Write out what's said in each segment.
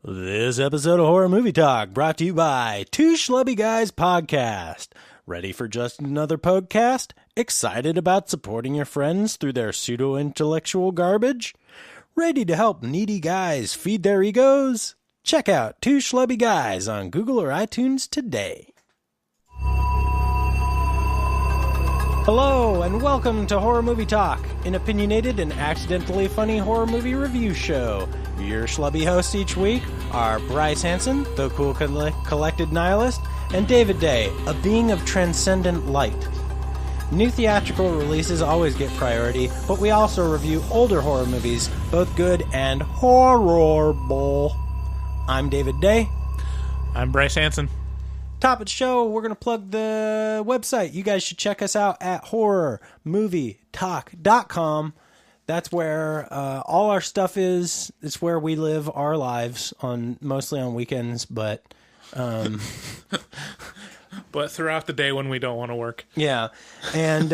This episode of Horror Movie Talk brought to you by Two Schlubby Guys Podcast. Ready for just another podcast? Excited about supporting your friends through their pseudo-intellectual garbage? Ready to help needy guys feed their egos? Check out Two Schlubby Guys on Google or iTunes today. Hello, and welcome to Horror Movie Talk, an opinionated and accidentally funny horror movie review show. Your schlubby hosts each week are Bryce Hanson, the cool collected nihilist, and David Day, a being of transcendent light. New theatrical releases always get priority, but we also review older horror movies, both good and horrible. I'm David Day. I'm Bryce Hanson. Top of the show, we're going to plug the website. You guys should check us out at horrormovietalk.com. That's where all our stuff is. It's where we live our lives, mostly on weekends, but but throughout the day when we don't want to work. Yeah. And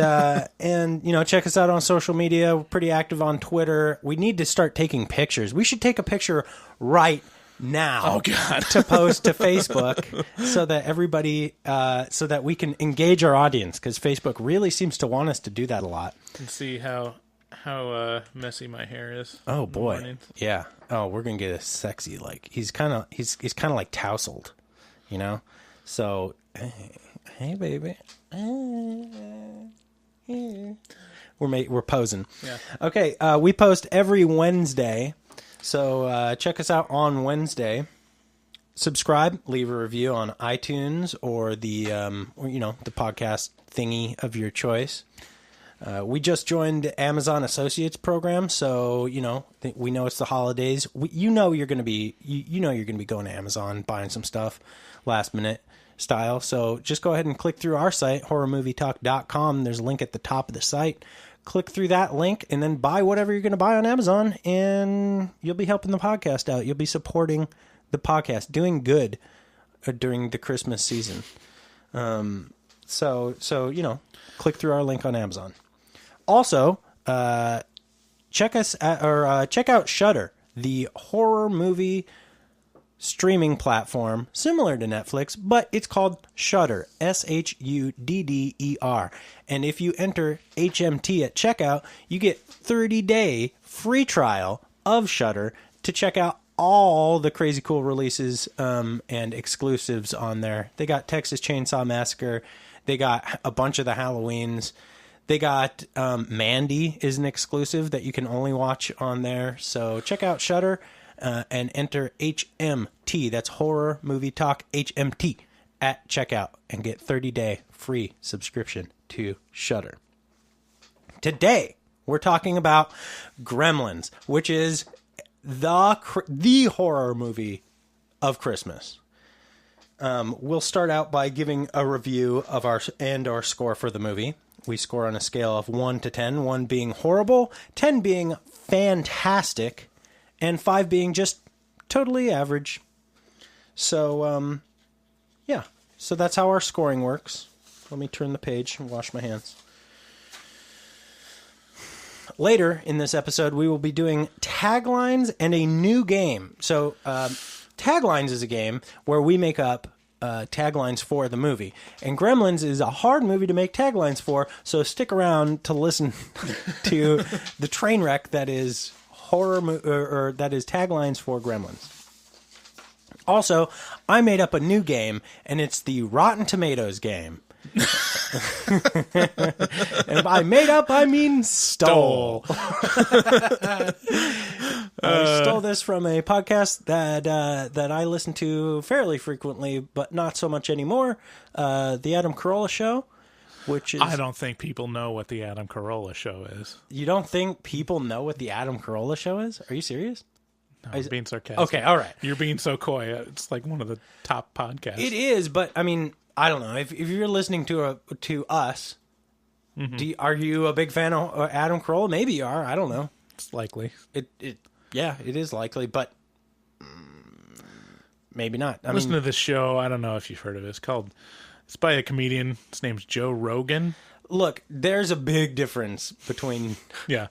check us out on social media. We're pretty active on Twitter. We need to start taking pictures. We should take a picture right now to post to Facebook so that everybody so that we can engage our audience, because Facebook really seems to want us to do that a lot. And see how messy my hair is. Oh boy. Yeah. Oh, we're gonna get a sexy, like he's kind of like tousled, you know. So hey baby, we're posing. Yeah. Okay. We post every Wednesday. So check us out on Wednesday. Subscribe, leave a review on iTunes or the podcast thingy of your choice. We just joined Amazon Associates program, so we know it's the holidays. You're going to be going to Amazon buying some stuff last minute style. So just go ahead and click through our site, horrormovietalk.com. There's a link at the top of the site. Click through that link and then buy whatever you're going to buy on Amazon, and you'll be helping the podcast out. You'll be supporting the podcast, doing good during the Christmas season. So click through our link on Amazon. Also, check out Shudder, the horror movie streaming platform similar to Netflix, but it's called Shudder, Shudder. And if you enter HMT at checkout, you get 30-day free trial of Shudder to check out all the crazy cool releases and exclusives on there. They got Texas Chainsaw Massacre. They got a bunch of the Halloweens. They got Mandy is an exclusive that you can only watch on there. So check out Shudder. And enter HMT, that's Horror Movie Talk HMT, at checkout and get 30-day free subscription to Shudder. Today, we're talking about Gremlins, which is the horror movie of Christmas. We'll start out by giving a review of our score for the movie. We score on a scale of 1 to 10, 1 being horrible, 10 being fantastic, and 5 being just totally average. So, So that's how our scoring works. Let me turn the page and wash my hands. Later in this episode, we will be doing taglines and a new game. So, taglines is a game where we make up taglines for the movie. And Gremlins is a hard movie to make taglines for, so stick around to listen to the train wreck that is that is taglines for Gremlins. Also, I made up a new game, and it's the Rotten Tomatoes game. And by made up, I mean stole. I stole this from a podcast that I listen to fairly frequently, but not so much anymore. The Adam Carolla Show. Which is, I don't think people know what the Adam Carolla Show is. You don't think people know what the Adam Carolla Show is? Are you serious? No, I'm being sarcastic. Okay, all right. You're being so coy. It's like one of the top podcasts. It is, but I mean, I don't know. If you're listening to us, mm-hmm. Are you a big fan of Adam Carolla? Maybe you are. I don't know. It's likely. It is likely, but maybe not. Listen to this show. I don't know if you've heard of it. It's by a comedian. His name's Joe Rogan. Look, there's a big difference between... Yeah.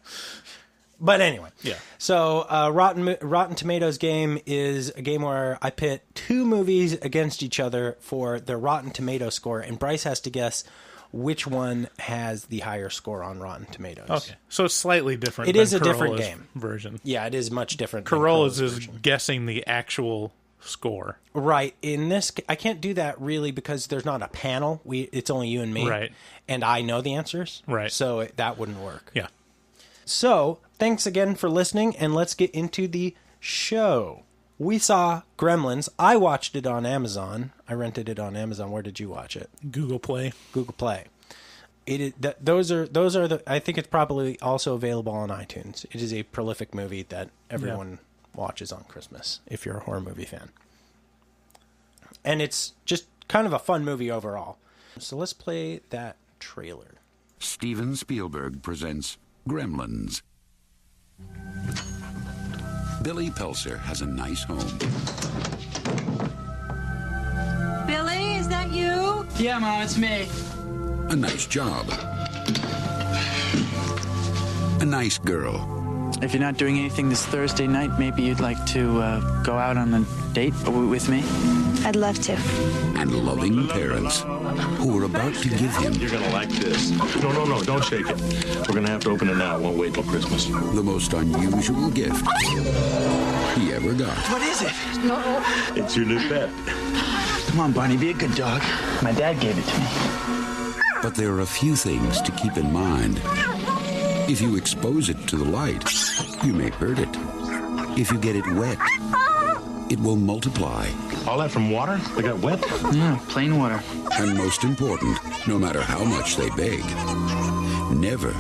But anyway. Yeah. So Rotten Tomatoes game is a game where I pit two movies against each other for their Rotten Tomato score, and Bryce has to guess which one has the higher score on Rotten Tomatoes. Okay. So it's slightly different. It than is a different Corolla's game. version. Yeah, it is much different. Corolla's than is version. guessing the actual score. Right. In this, I can't do that really because there's not a panel. It's only you and me. Right. And I know the answers. Right. So that wouldn't work. Yeah. So thanks again for listening, and let's get into the show. We saw Gremlins. I watched it on Amazon. I rented it on Amazon. Where did you watch it? Google Play. Google Play. Those are the. I think it's probably also available on iTunes. It is a prolific movie that everyone watches on Christmas if you're a horror movie fan. And it's just kind of a fun movie overall. So let's play that trailer. Steven Spielberg presents Gremlins. Billy Pelser has a nice home. Billy, is that you? Yeah, Mom, it's me. A nice job. A nice girl. If you're not doing anything this Thursday night, maybe you'd like to go out on a date with me? I'd love to. And loving parents who are about to give him You're gonna like this. No, don't shake it. We're gonna have to open it now. It won't wait till Christmas. the most unusual gift he ever got. What is it? It's your new pet. Come on, Barney, be a good dog. My dad gave it to me. But there are a few things to keep in mind. If you expose it to the light, you may hurt it. If you get it wet, it will multiply. All that from water? They got wet? Yeah, plain water. And most important, no matter how much they beg, never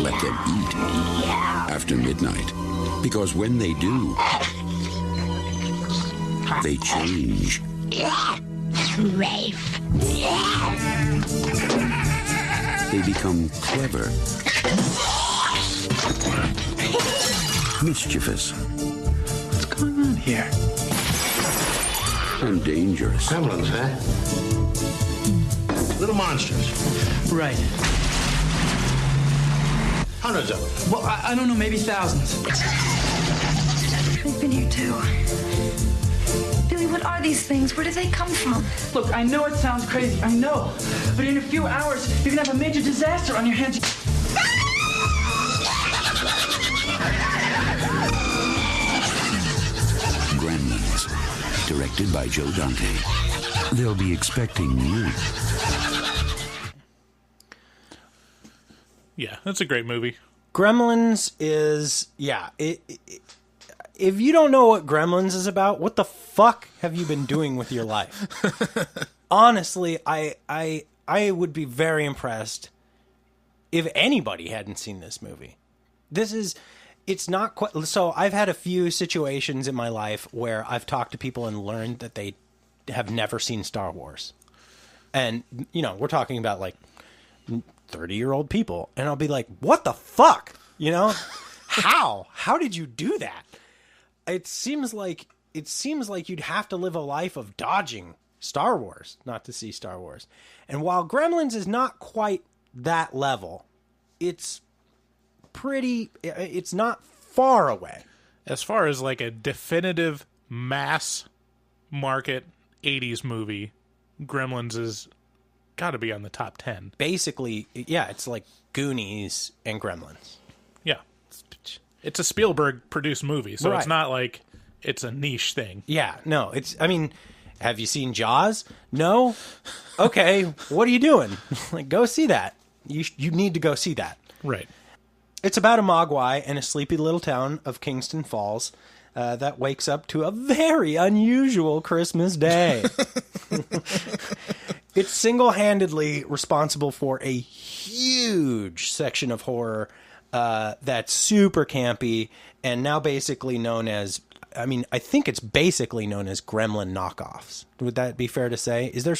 let them eat after midnight. Because when they do, they change. Rafe. They become clever, mischievous, What's going on here? and dangerous. Gremlins, huh? Little monsters. Right. Hundreds of them. Well, I don't know, maybe thousands. We've been here too. Billy, what are these things? Where do they come from? Look, I know it sounds crazy, I know. But in a few hours, you're gonna have a major disaster on your hands. Gremlins, directed by Joe Dante. They'll be expecting you. Yeah, that's a great movie. Gremlins is if you don't know what Gremlins is about, what the fuck have you been doing with your life? Honestly, I would be very impressed if anybody hadn't seen this movie. It's not quite. So I've had a few situations in my life where I've talked to people and learned that they have never seen Star Wars. And, we're talking about like 30-year-old people. And I'll be like, what the fuck? How? How did you do that? It seems like you'd have to live a life of dodging Star Wars not to see Star Wars. And while Gremlins is not quite that level, it's not far away. As far as like a definitive mass market 80s movie, Gremlins is got to be on the top 10. Basically, yeah, it's like Goonies and Gremlins. Yeah. It's a Spielberg produced movie, so Right. it's not like it's a niche thing. Yeah, no, have you seen Jaws? No? Okay, what are you doing? Like, go see that. You need to go see that. Right. It's about a Mogwai in a sleepy little town of Kingston Falls that wakes up to a very unusual Christmas day. It's single-handedly responsible for a huge section of horror that's super campy and now basically known as, I think it's basically known as Gremlin knockoffs. Would that be fair to say? Is there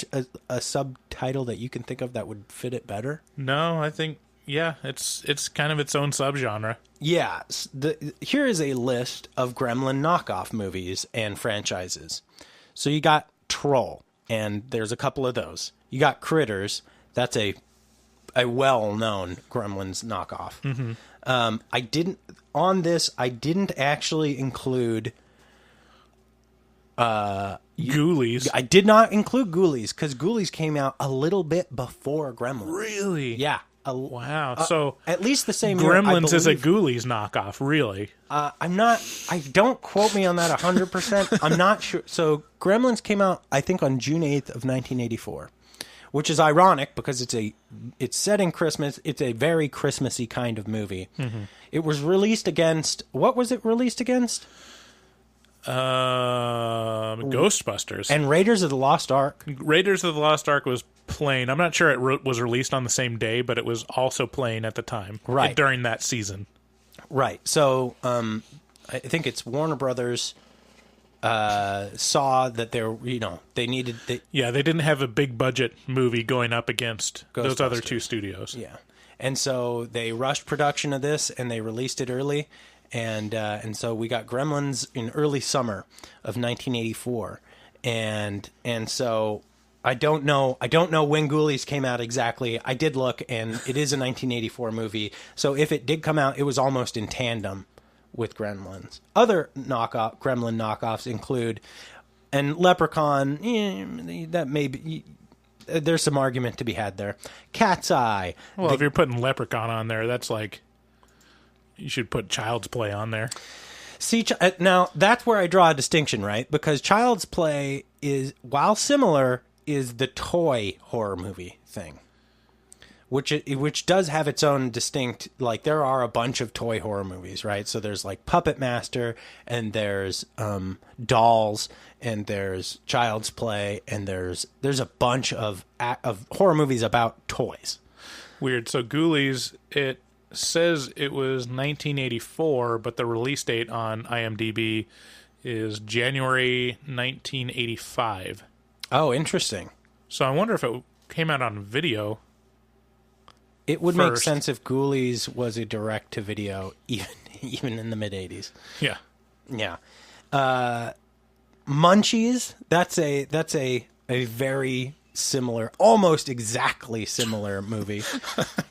a subtitle that you can think of that would fit it better? No, I think, yeah, it's kind of its own subgenre. Yeah. Here is a list of Gremlin knockoff movies and franchises. So you got Troll, and there's a couple of those. You got Critters. That's a a well-known Gremlins knockoff. I didn't actually include Ghoulies. I did not include Ghoulies because Ghoulies came out a little bit before Gremlins. Really? Yeah. Wow. So at least the same year, I Gremlins is a believe. Ghoulies knockoff, really? Don't quote me on that 100%. I'm not sure. So Gremlins came out, I think, on June 8th of 1984, which is ironic because it's set in Christmas. It's a very Christmassy kind of movie. It was released against, what was it released against? Ghostbusters. And Raiders of the Lost Ark. Raiders of the Lost Ark was playing. I'm not sure it was released on the same day, but it was also playing at the time. Right. During that season. Right. So I think it's Warner Brothers saw that they needed... They didn't have a big budget movie going up against those other two studios. Yeah. And so they rushed production of this and they released it early. And so we got Gremlins in early summer of 1984. And so I don't know when Ghoulies came out exactly. I did look, and it is a 1984 movie. So if it did come out, it was almost in tandem with Gremlins. Other Gremlin knockoffs include, and Leprechaun, that may be, there's some argument to be had there. Cat's Eye. Well, if you're putting Leprechaun on there, that's like, you should put Child's Play on there. See, now that's where I draw a distinction, right? Because Child's Play is, while similar, is the toy horror movie thing, which does have its own distinct, like there are a bunch of toy horror movies, right? So there's like Puppet Master, and there's Dolls, and there's Child's Play, and there's a bunch of horror movies about toys. Weird. So Ghoulies, it says it was 1984, but the release date on IMDb is January 1985. Oh, interesting. So I wonder if it came out on video. It would first. make sense if Ghoulies was a direct-to-video, even in the mid-'80s. Yeah. Yeah. Munchies, that's a very similar, almost exactly similar movie.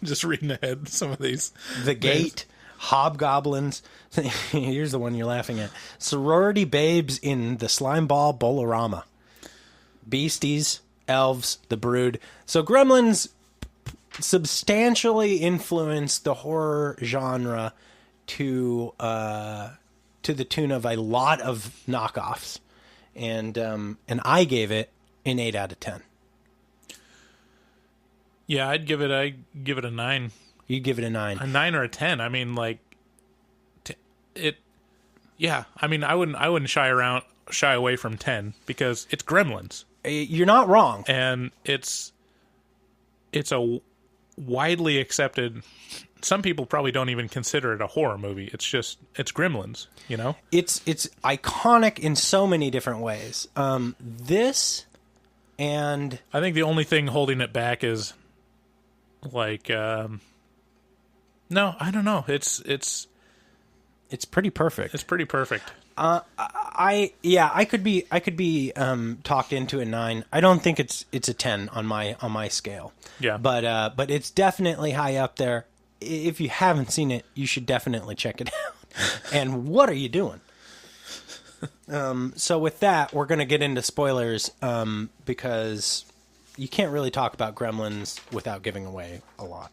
Just reading ahead some of these. The Gate, Hobgoblins. Here's the one you're laughing at. Sorority Babes in the Slimeball Bolorama. Beasties, Elves, The Brood. So Gremlins substantially influenced the horror genre to the tune of a lot of knockoffs. And I gave it an 8 out of 10. Yeah, I'd give it a 9. You'd give it a 9. A 9 or a 10. I mean, like, yeah. I mean, I wouldn't shy away from 10 because it's Gremlins. You're not wrong. And it's a widely accepted. Some people probably don't even consider it a horror movie. It's Gremlins, you know? It's iconic in so many different ways. This and I think the only thing holding it back is like no, I don't know. It's pretty perfect. It's pretty perfect. I could be talked into a 9. I don't think it's a 10 on my scale. Yeah. But it's definitely high up there. If you haven't seen it, you should definitely check it out. And what are you doing? So with that, we're going to get into spoilers because you can't really talk about Gremlins without giving away a lot.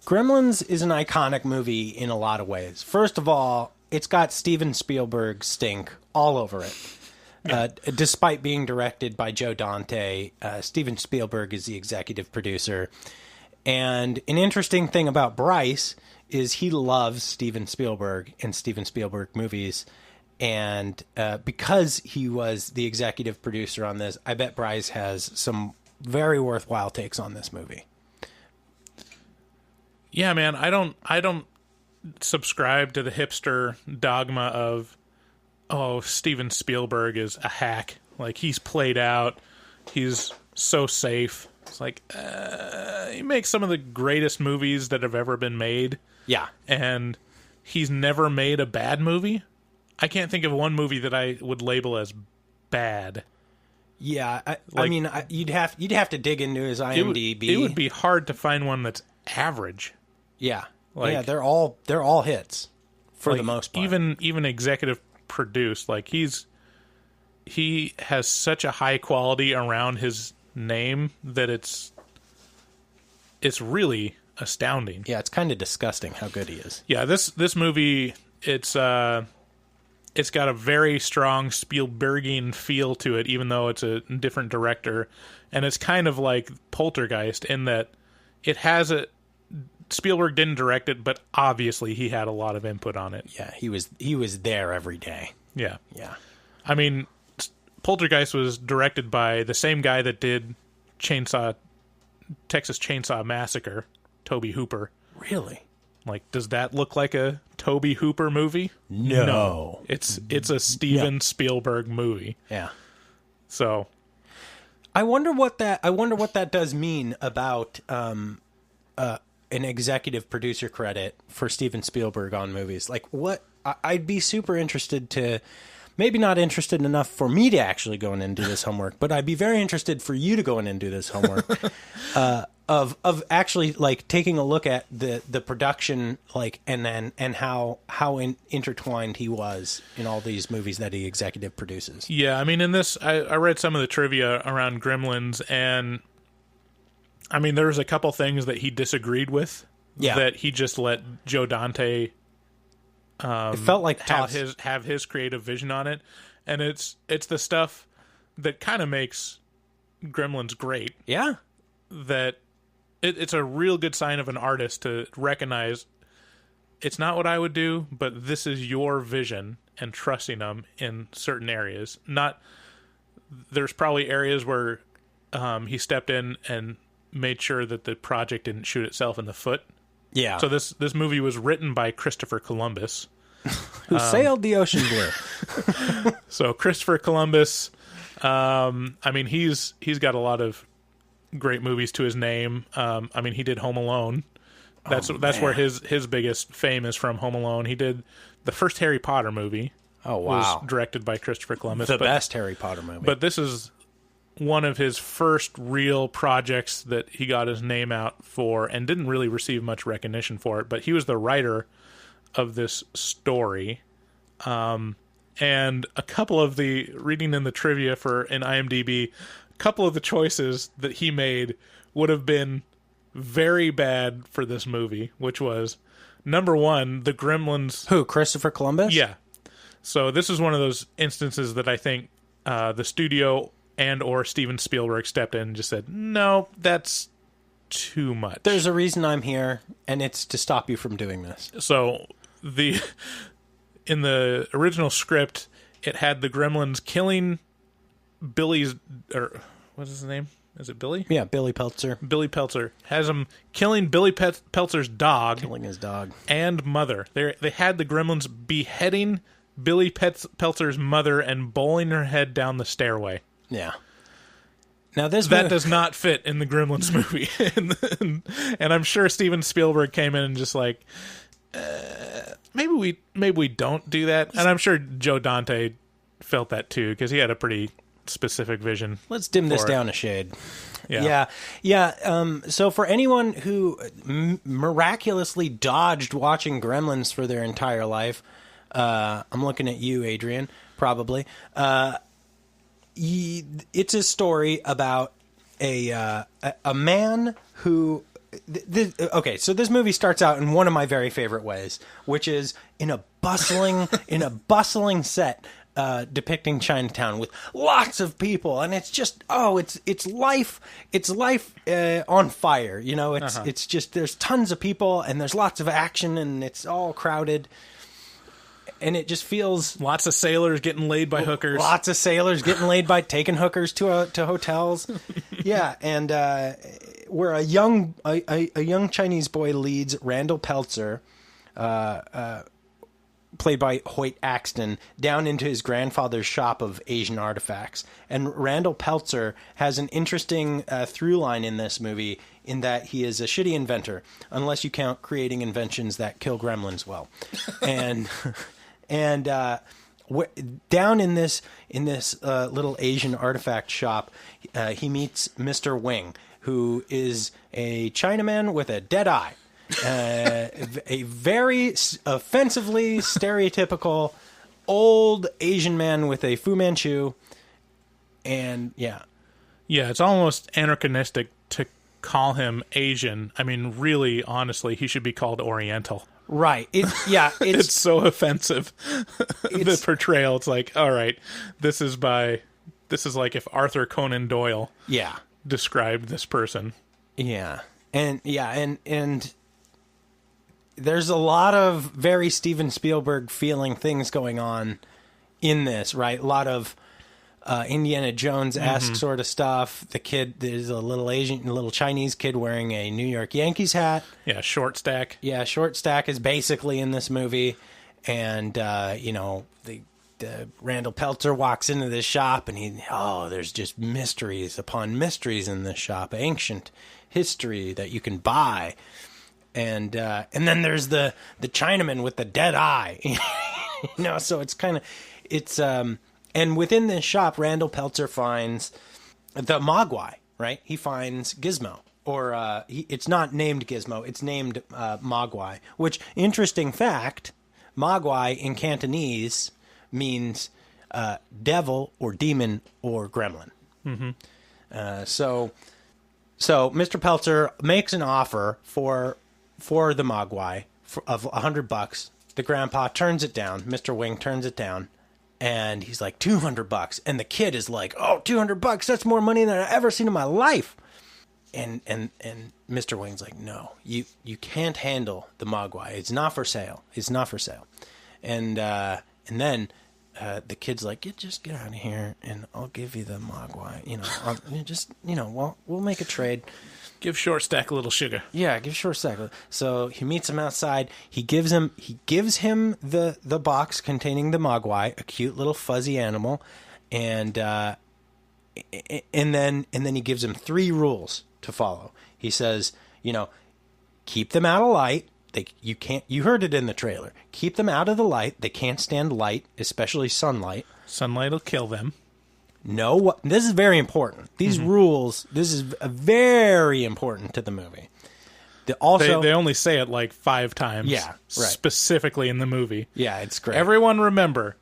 Gremlins is an iconic movie in a lot of ways. First of all, it's got Steven Spielberg's stink all over it. Yeah. Despite being directed by Joe Dante, Steven Spielberg is the executive producer. And an interesting thing about Bryce is he loves Steven Spielberg and Steven Spielberg movies. And because he was the executive producer on this, I bet Bryce has some very worthwhile takes on this movie. Yeah, man, I don't subscribe to the hipster dogma of, oh, Steven Spielberg is a hack. Like, he's played out. He's so safe. It's like he makes some of the greatest movies that have ever been made. Yeah. And he's never made a bad movie. I can't think of one movie that I would label as bad. Yeah, I mean, you'd have to dig into his IMDb. It would be hard to find one that's average. Yeah, Like, yeah, they're all hits for the most part. Even executive produced. Like he has such a high quality around his name that it's really astounding. Yeah, it's kind of disgusting how good he is. Yeah, this movie, it's got a very strong Spielbergian feel to it, even though it's a different director, and it's kind of like Poltergeist in that it has Spielberg didn't direct it, but obviously he had a lot of input on it. Yeah, he was there every day. Yeah. Yeah. I mean, Poltergeist was directed by the same guy that did Texas Chainsaw Massacre, Tobe Hooper. Really? Like, does that look like a Tobe Hooper movie? No. It's a Steven Spielberg movie. Yeah. So, I wonder what that does mean about an executive producer credit for Steven Spielberg on movies. Like, what I'd be super interested to, maybe not interested enough for me to actually go in and do this homework, but I'd be very interested for you to go in and do this homework of actually like taking a look at the production, like, and how intertwined he was in all these movies that he executive produces. yeah, I mean, in this, I read some of the trivia around Gremlins, and I mean, there's a couple things that he disagreed with. Yeah. That he just let Joe Dante It felt like have his creative vision on it, and it's the stuff that kind of makes Gremlins great. Yeah. That it's a real good sign of an artist to recognize it's not what I would do, but this is your vision, and trusting them in certain areas. There's probably areas where he stepped in and made sure that the project didn't shoot itself in the foot. Yeah. So this movie was written by Christopher Columbus, who sailed the ocean blue. So Christopher Columbus, I mean, he's got a lot of great movies to his name. I mean, he did Home Alone. That's where his biggest fame is from. Home Alone. He did the first Harry Potter movie. Oh wow! Was directed by Christopher Columbus. The best Harry Potter movie. But this is one of his first real projects that he got his name out for, and didn't really receive much recognition for it. But he was the writer of this story. And a couple of reading in the trivia in IMDb, a couple of the choices that he made would have been very bad for this movie, which was, number one, the Gremlins. Who, Christopher Columbus? Yeah. So this is one of those instances that I think the studio and or Steven Spielberg stepped in and just said, no, that's too much. There's a reason I'm here, and it's to stop you from doing this. So in the original script, it had the Gremlins killing Billy's, or what's his name? Is it Billy? Yeah, Billy Peltzer. Billy Peltzer has him killing Billy Peltzer's dog. Killing his dog. And mother. They had the Gremlins beheading Billy Peltzer's mother and bowling her head down the stairway. Yeah. Now that does not fit in the Gremlins movie. and I'm sure Steven Spielberg came in and just like, maybe we don't do that. And I'm sure Joe Dante felt that too, because he had a pretty specific vision. Let's dim this down a shade. Yeah. So for anyone who miraculously dodged watching Gremlins for their entire life, I'm looking at you, Adrian, probably. It's a story about a man who. Okay, so this movie starts out in one of my very favorite ways, which is in a bustling set depicting Chinatown with lots of people, and it's just it's life on fire. You know, it's just there's tons of people and there's lots of action and it's all crowded. And it just feels lots of sailors getting laid by hookers. Lots of sailors getting laid by taking hookers to hotels. Yeah, and where a young Chinese boy leads Randall Peltzer, played by Hoyt Axton, down into his grandfather's shop of Asian artifacts. And Randall Peltzer has an interesting through line in this movie in that he is a shitty inventor, unless you count creating inventions that kill gremlins well. And down in this little Asian artifact shop, he meets Mr. Wing, who is a Chinaman with a dead eye. A very offensively stereotypical old Asian man with a Fu Manchu. And yeah, it's almost anachronistic to call him Asian. I mean, really, honestly, he should be called Oriental. Right. It's so offensive. The portrayal. It's like, all right, this is like if Arthur Conan Doyle described this person. And there's a lot of very Steven Spielberg feeling things going on in this, right? A lot of Indiana Jones-esque sort of stuff. There's a little Chinese kid wearing a New York Yankees hat. Yeah, Short Stack. Yeah, Short Stack is basically in this movie. And, the Randall Peltzer walks into this shop and there's just mysteries upon mysteries in this shop. Ancient history that you can buy. And then there's the Chinaman with the dead eye, so it's kind of, and within this shop, Randall Peltzer finds the Mogwai, right? He finds Gizmo, or it's not named Gizmo, it's named Mogwai, which, interesting fact, Mogwai in Cantonese means devil or demon or gremlin. So Mr. Peltzer makes an offer for the Mogwai of $100. The grandpa turns it down. Mr. Wing turns it down, and he's like, $200. And the kid is like, oh, $200, that's more money than I've ever seen in my life. And Mr. Wing's like, no, you can't handle the Mogwai. It's not for sale. It's not for sale. And then the kid's like, just get out of here, and I'll give you the Mogwai. We'll make a trade. Give Short Stack a little sugar. Yeah, give Short Stack. So he meets him outside. He gives him the box containing the Mogwai, a cute little fuzzy animal, and then he gives him 3 rules to follow. He says, keep them out of light. You heard it in the trailer. Keep them out of the light. They can't stand light, especially sunlight. Sunlight will kill them. No, this is very important. These rules, this is very important to the movie. They only say it like 5 times. Yeah, right. Specifically in the movie. Yeah, it's great. Everyone remember,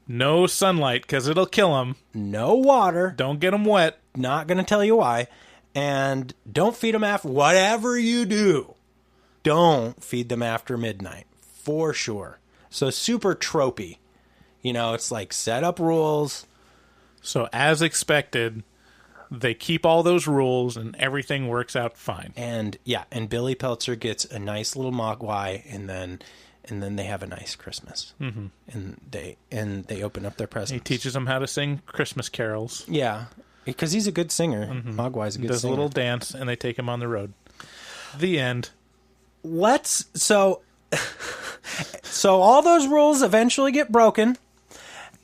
no sunlight because it'll kill them. No water. Don't get them wet. Not going to tell you why. And don't feed them after, whatever you do, don't feed them after midnight. For sure. So super tropey. It's like set up rules. So as expected, they keep all those rules and everything works out fine. And Billy Peltzer gets a nice little Mogwai, and then they have a nice Christmas. Mm-hmm. And they open up their presents. He teaches them how to sing Christmas carols. Yeah, because he's a good singer. Mm-hmm. Mogwai's a good singer. Does a little dance, and they take him on the road. The end. So all those rules eventually get broken.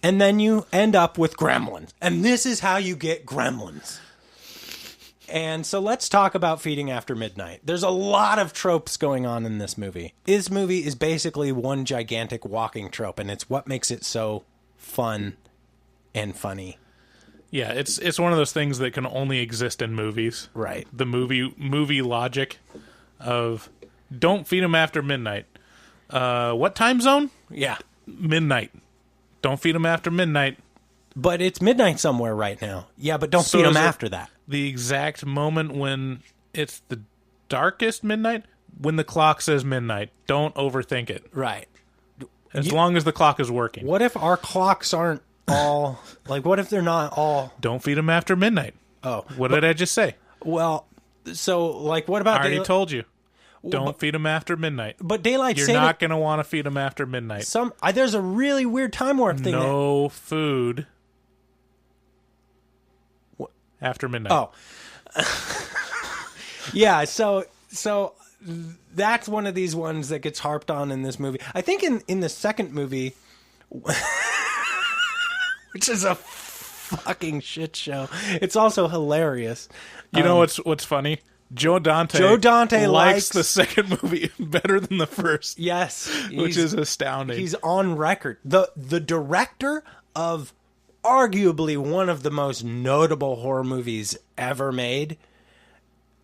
And then you end up with Gremlins. And this is how you get Gremlins. And so let's talk about feeding after midnight. There's a lot of tropes going on in this movie. This movie is basically one gigantic walking trope, and it's what makes it so fun and funny. Yeah, it's one of those things that can only exist in movies. Right. The movie logic of don't feed them after midnight. What time zone? Yeah. Midnight. Don't feed them after midnight. But it's midnight somewhere right now. Yeah, but don't feed them after that. The exact moment when it's the darkest midnight? When the clock says midnight. Don't overthink it. Right. As long as the clock is working. What if our clocks aren't all... what if they're not all... Don't feed them after midnight. Oh. What did I just say? Well, so, what about... I already told you. Don't feed them after midnight. But daylight saving... You're not going to want to feed them after midnight. There's a really weird time warp thing. No food after midnight. Oh. Yeah, so that's one of these ones that gets harped on in this movie. I think in the second movie, which is a fucking shit show. It's also hilarious. You know what's funny? Joe Dante likes the second movie better than the first. Yes, which is astounding. He's on record. The director of arguably one of the most notable horror movies ever made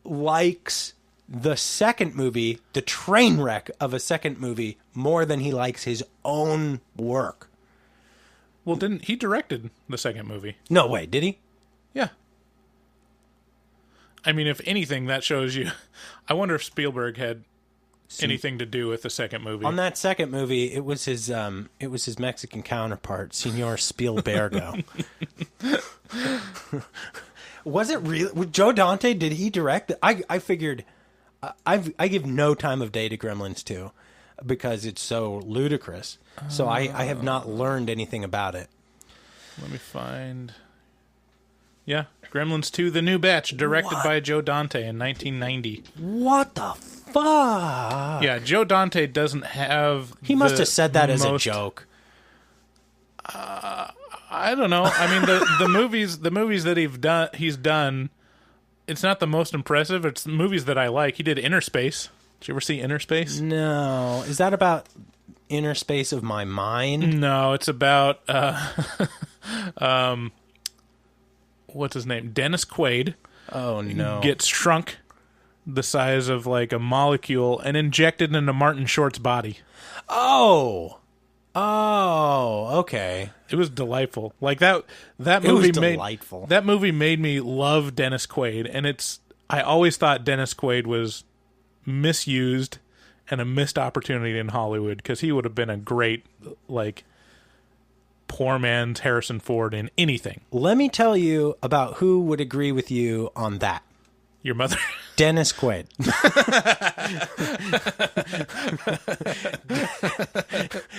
likes the second movie, the train wreck of a second movie, more than he likes his own work. Well, didn't he directed the second movie? No way, did he? Yeah. I mean, if anything, that shows you. I wonder if Spielberg had anything to do with the second movie. On that second movie, it was his Mexican counterpart, Senor Spielbergo. Was it really? With Joe Dante, did he direct? I figured. I give no time of day to Gremlins 2 because it's so ludicrous. So I have not learned anything about it. Let me find. Yeah, Gremlins 2, The New Batch, directed by Joe Dante in 1990. What the fuck? Yeah, Joe Dante doesn't have. He must have said that as a joke. I don't know. I mean, the movies that he's done. It's not the most impressive. It's movies that I like. He did Inner Space. Did you ever see Inner Space? No. Is that about inner space of my mind? No, it's about what's his name? Dennis Quaid. Oh no. Gets shrunk the size of like a molecule and injected into Martin Short's body. Oh, okay. It was delightful. Like that movie was delightful. That movie made me love Dennis Quaid, and I always thought Dennis Quaid was misused and a missed opportunity in Hollywood because he would have been a great like poor man's Harrison Ford in anything. Let me tell you about who would agree with you on that. Your mother? Dennis Quaid.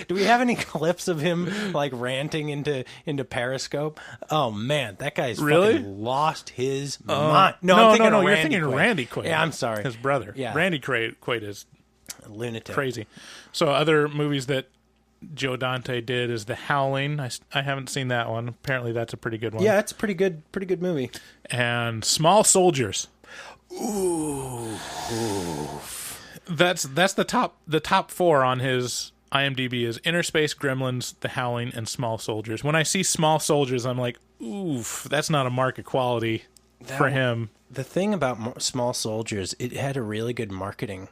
Do we have any clips of him like ranting into Periscope? Oh man, that guy's really fucking lost his mind. No, I'm you're thinking Quaid. Randy Quaid. Yeah, I'm sorry. His brother. Yeah. Randy Quaid is a lunatic. Crazy. So other movies that Joe Dante did is The Howling. I haven't seen that one. Apparently that's a pretty good one. Yeah, it's a pretty good movie. And Small Soldiers. Ooh. That's the top four on his IMDb is Inner Space, Gremlins, The Howling, and Small Soldiers. When I see Small Soldiers, I'm like, oof, that's not a mark of quality for him. The thing about Small Soldiers, it had a really good marketing.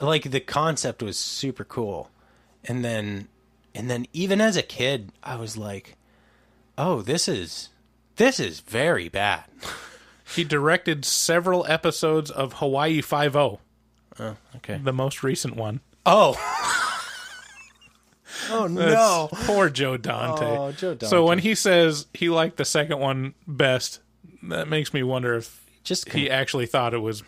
Like the concept was super cool. And then even as a kid, I was like, oh, this is very bad. He directed several episodes of Hawaii Five-0. Oh, okay. The most recent one. Oh. Oh, no. Poor Joe Dante. Oh, Joe Dante. So when he says he liked the second one best, that makes me wonder if he actually thought it was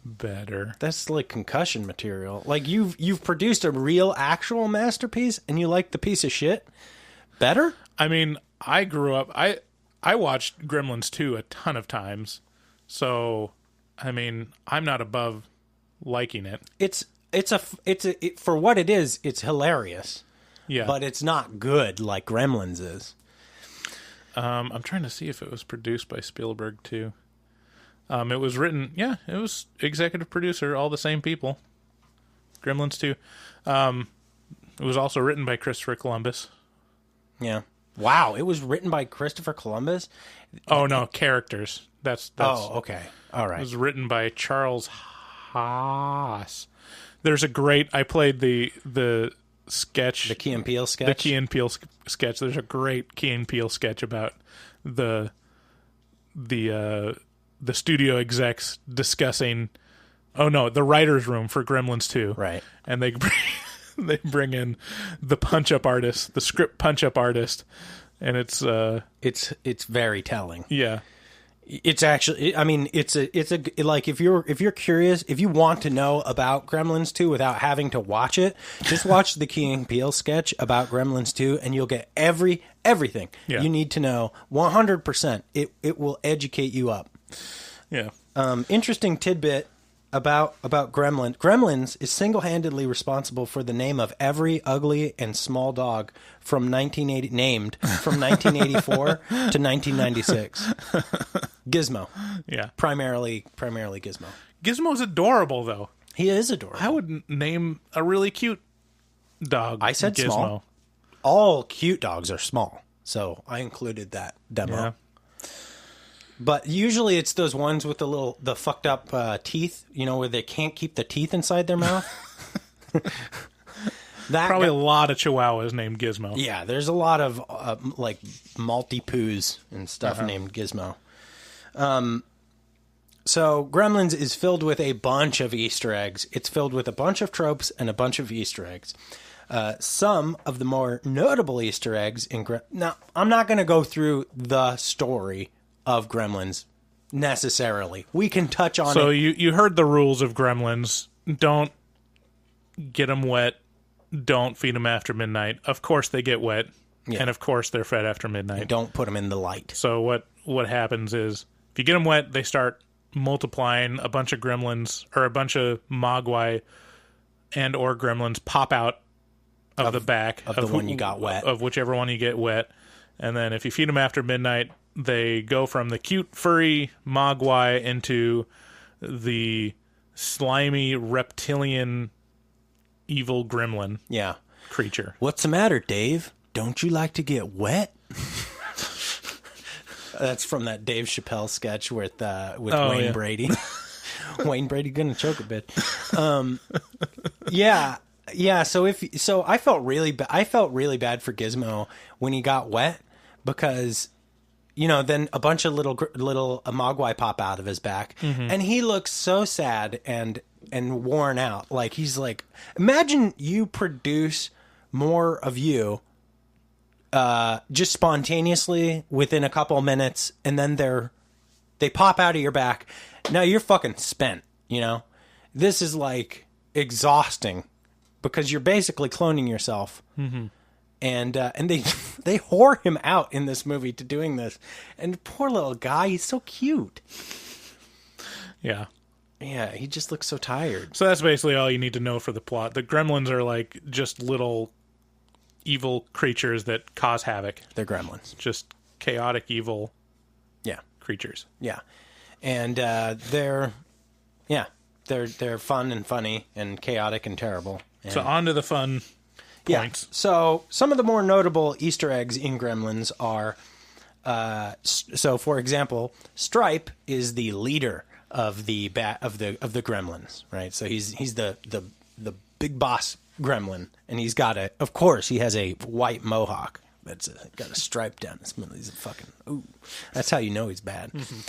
better. That's like concussion material. Like you've produced a real actual masterpiece and you like the piece of shit better? I mean, I grew up I watched Gremlins 2 a ton of times. So, I mean, I'm not above liking it. It's for what it is, it's hilarious. Yeah. But it's not good like Gremlins is. I'm trying to see if it was produced by Spielberg too. It was written, it was executive producer, all the same people. Gremlins 2. It was also written by Christopher Columbus. Yeah. Wow, it was written by Christopher Columbus? Oh, no, characters. That's Oh, okay. All right. It was written by Charles Haas. There's a great, I played the sketch. The Key and Peele sketch? The Key and Peele sketch. There's a great Key and Peele sketch about the studio execs discussing, the writer's room for Gremlins 2. Right. And they bring in the punch-up artist, the script punch-up artist, and it's very telling. Yeah. It's actually, I mean, it's a like if you're curious, if you want to know about Gremlins 2 without having to watch it, just watch the Key and Peele sketch about Gremlins 2 and you'll get everything you need to know 100%. It will educate you up. Yeah. Interesting tidbit. about Gremlins is single-handedly responsible for the name of every ugly and small dog from 1984 to 1996. Gizmo. Yeah. Primarily Gizmo. Gizmo's adorable, though. He is adorable. I would name a really cute dog. I said Gizmo. small. All cute dogs are small, so I included that demo. Yeah. But usually it's those ones with the fucked up teeth, where they can't keep the teeth inside their mouth. Probably a lot of Chihuahuas named Gizmo. Yeah, there's a lot of like Maltipoos and stuff named Gizmo. So Gremlins is filled with a bunch of Easter eggs. It's filled with a bunch of tropes and a bunch of Easter eggs. Some of the more notable Easter eggs now, I'm not going to go through the story of Gremlins necessarily. We can touch on it. So you heard the rules of Gremlins. Don't get them wet. Don't feed them after midnight. Of course they get wet. Yeah. And of course they're fed after midnight. And don't put them in the light. So what happens is if you get them wet, they start multiplying. A bunch of gremlins or a bunch of mogwai and or gremlins pop out of the back of the one you got wet. Of whichever one you get wet. And then if you feed them after midnight, they go from the cute, furry mogwai into the slimy, reptilian, evil gremlin creature. What's the matter, Dave? Don't you like to get wet? That's from that Dave Chappelle sketch with Wayne Brady. Wayne Brady gonna choke a bit. Yeah. So I felt really bad for Gizmo when he got wet because then a bunch of little mogwai pop out of his back, and he looks so sad and worn out. Like he's like, imagine you produce more of you, just spontaneously within a couple of minutes, and then they pop out of your back. Now you're fucking spent. This is like exhausting because you're basically cloning yourself. Mm-hmm. And they whore him out in this movie to doing this. And poor little guy, he's so cute. Yeah. Yeah, he just looks so tired. So that's basically all you need to know for the plot. The gremlins are like just little evil creatures that cause havoc. They're gremlins. Just chaotic evil creatures. Yeah. And they're fun and funny and chaotic and terrible. And so on to the fun points. Yeah. So some of the more notable Easter eggs in Gremlins are, so for example, Stripe is the leader of the Gremlins, right? So he's the big boss Gremlin, and he has a white mohawk that's got a stripe down his middle. He's a fucking that's how you know he's bad. Mm-hmm.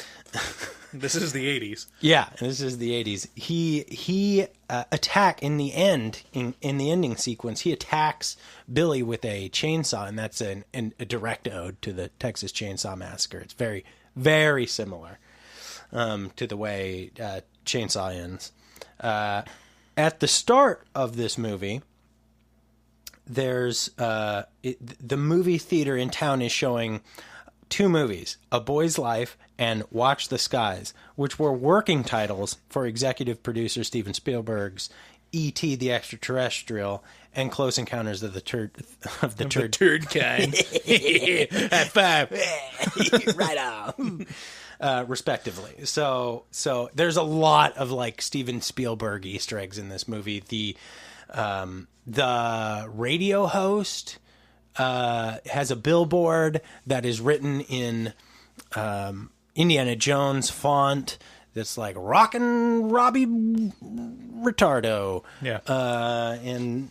This is the 80s. Yeah, this is the 80s. He attack in the end in the ending sequence. He attacks Billy with a chainsaw, and that's a direct ode to the Texas Chainsaw Massacre. It's very, very similar to the way Chainsaw ends. At the start of this movie, there's the movie theater in town is showing two movies, A Boy's Life and Watch the Skies, which were working titles for executive producer Steven Spielberg's E.T. the Extraterrestrial and Close Encounters of the Turd Kind. High five. Right on. Respectively. So there's a lot of like Steven Spielberg Easter eggs in this movie. The radio host has a billboard that is written in Indiana Jones font that's like "Rockin' Robbie Retardo." Yeah. And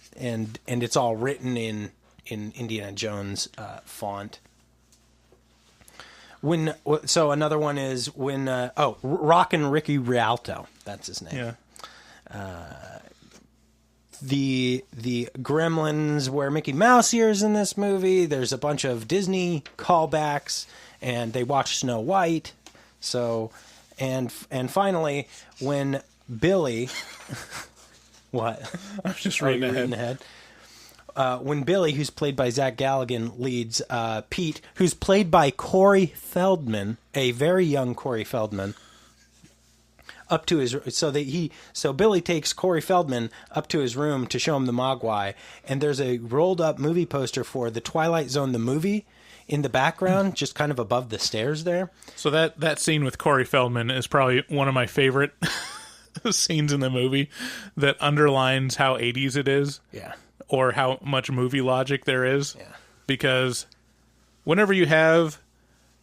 it's all written in Indiana Jones font. Another one is when Rockin' Ricky Rialto, that's his name. Yeah. The Gremlins wear Mickey Mouse ears in this movie. There's a bunch of Disney callbacks, and they watch Snow White. So, and finally, when Billy, what? I'm just reading ahead. When Billy, who's played by Zach Galligan, leads Pete, who's played by Corey Feldman, a very young Corey Feldman. up to his so Billy takes Corey Feldman up to his room to show him the Mogwai, and there's a rolled up movie poster for The Twilight Zone the movie in the background, just kind of above the stairs there. So that scene with Corey Feldman is probably one of my favorite scenes in the movie, that underlines how 80s it is. Yeah. Or how much movie logic there is. Yeah. Because whenever you have,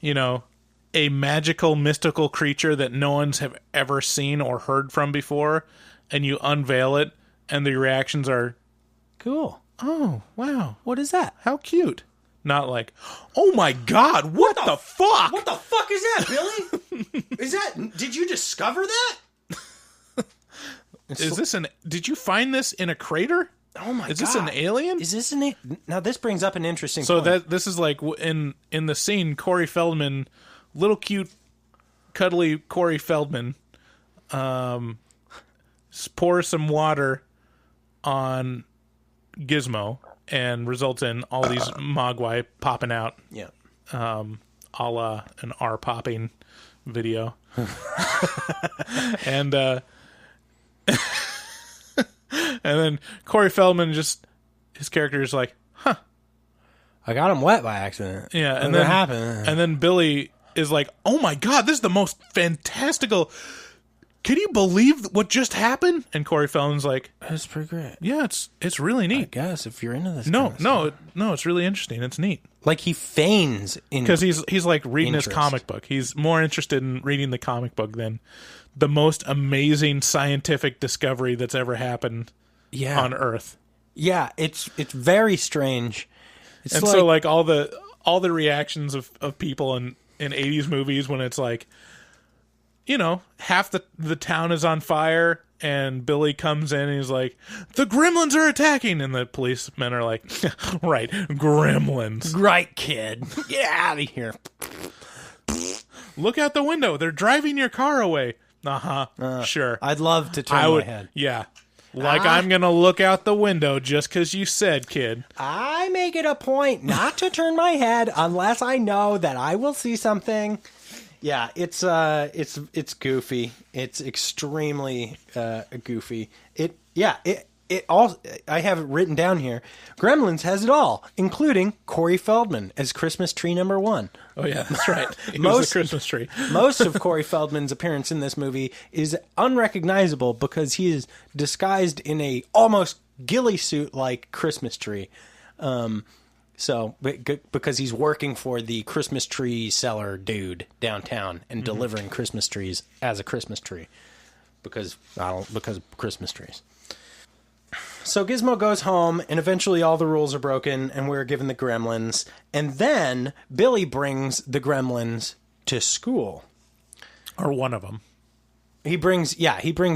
a magical, mystical creature that no one's have ever seen or heard from before, and you unveil it, and the reactions are, cool. oh, wow, What is that? how cute. Not like, oh my God, what the fuck? What the fuck is that, Billy? Did you discover that? Did you find this in a crater? Oh my God. Is this an alien? Is this now this brings up an interesting So point. this is like in the scene, Corey Feldman, little cute, cuddly Corey Feldman, pours some water on Gizmo and results in all these Mogwai popping out, Yeah. a la an R popping video. And and then Corey Feldman his character is like, huh. I got him wet by accident. Yeah, and that then happened. And then Billy is like, "Oh my God, this is the most fantastical! Can you believe what just happened?" And Corey Feldman's like, That's pretty great. "Yeah, it's really I neat. guess if you're into this. No, kind of stuff. no, it's really interesting. It's neat Like he feigns in because he's like reading interest. his comic book. He's more interested in reading the comic book than the most amazing scientific discovery that's ever happened on Earth." Yeah, it's very strange. It's And so like all the reactions of people in 80s movies when it's like, half the town is on fire and Billy comes in and he's like, "The Gremlins are attacking," and the policemen are like, "Right, Gremlins. right, kid, get out of here. Look out the window. They're driving your car away." Sure. I'd love to turn my head. Yeah. Like I'm going to look out the window just because you said, kid. I make it a point not to turn my head unless I know that I will see something. Yeah, it's goofy. It's extremely goofy. It all. I have it written down here. Gremlins has it all, including Corey Feldman as Christmas tree number 1. Oh, yeah, that's right. He was the Christmas tree. Most of Corey Feldman's appearance in this movie is unrecognizable because he is disguised in a almost ghillie suit like Christmas tree. Because he's working for the Christmas tree seller dude downtown and delivering Christmas trees as a Christmas tree because of Christmas trees. So Gizmo goes home, and eventually all the rules are broken, and we're given the Gremlins. And then Billy brings the Gremlins to school. Or one of them. He brings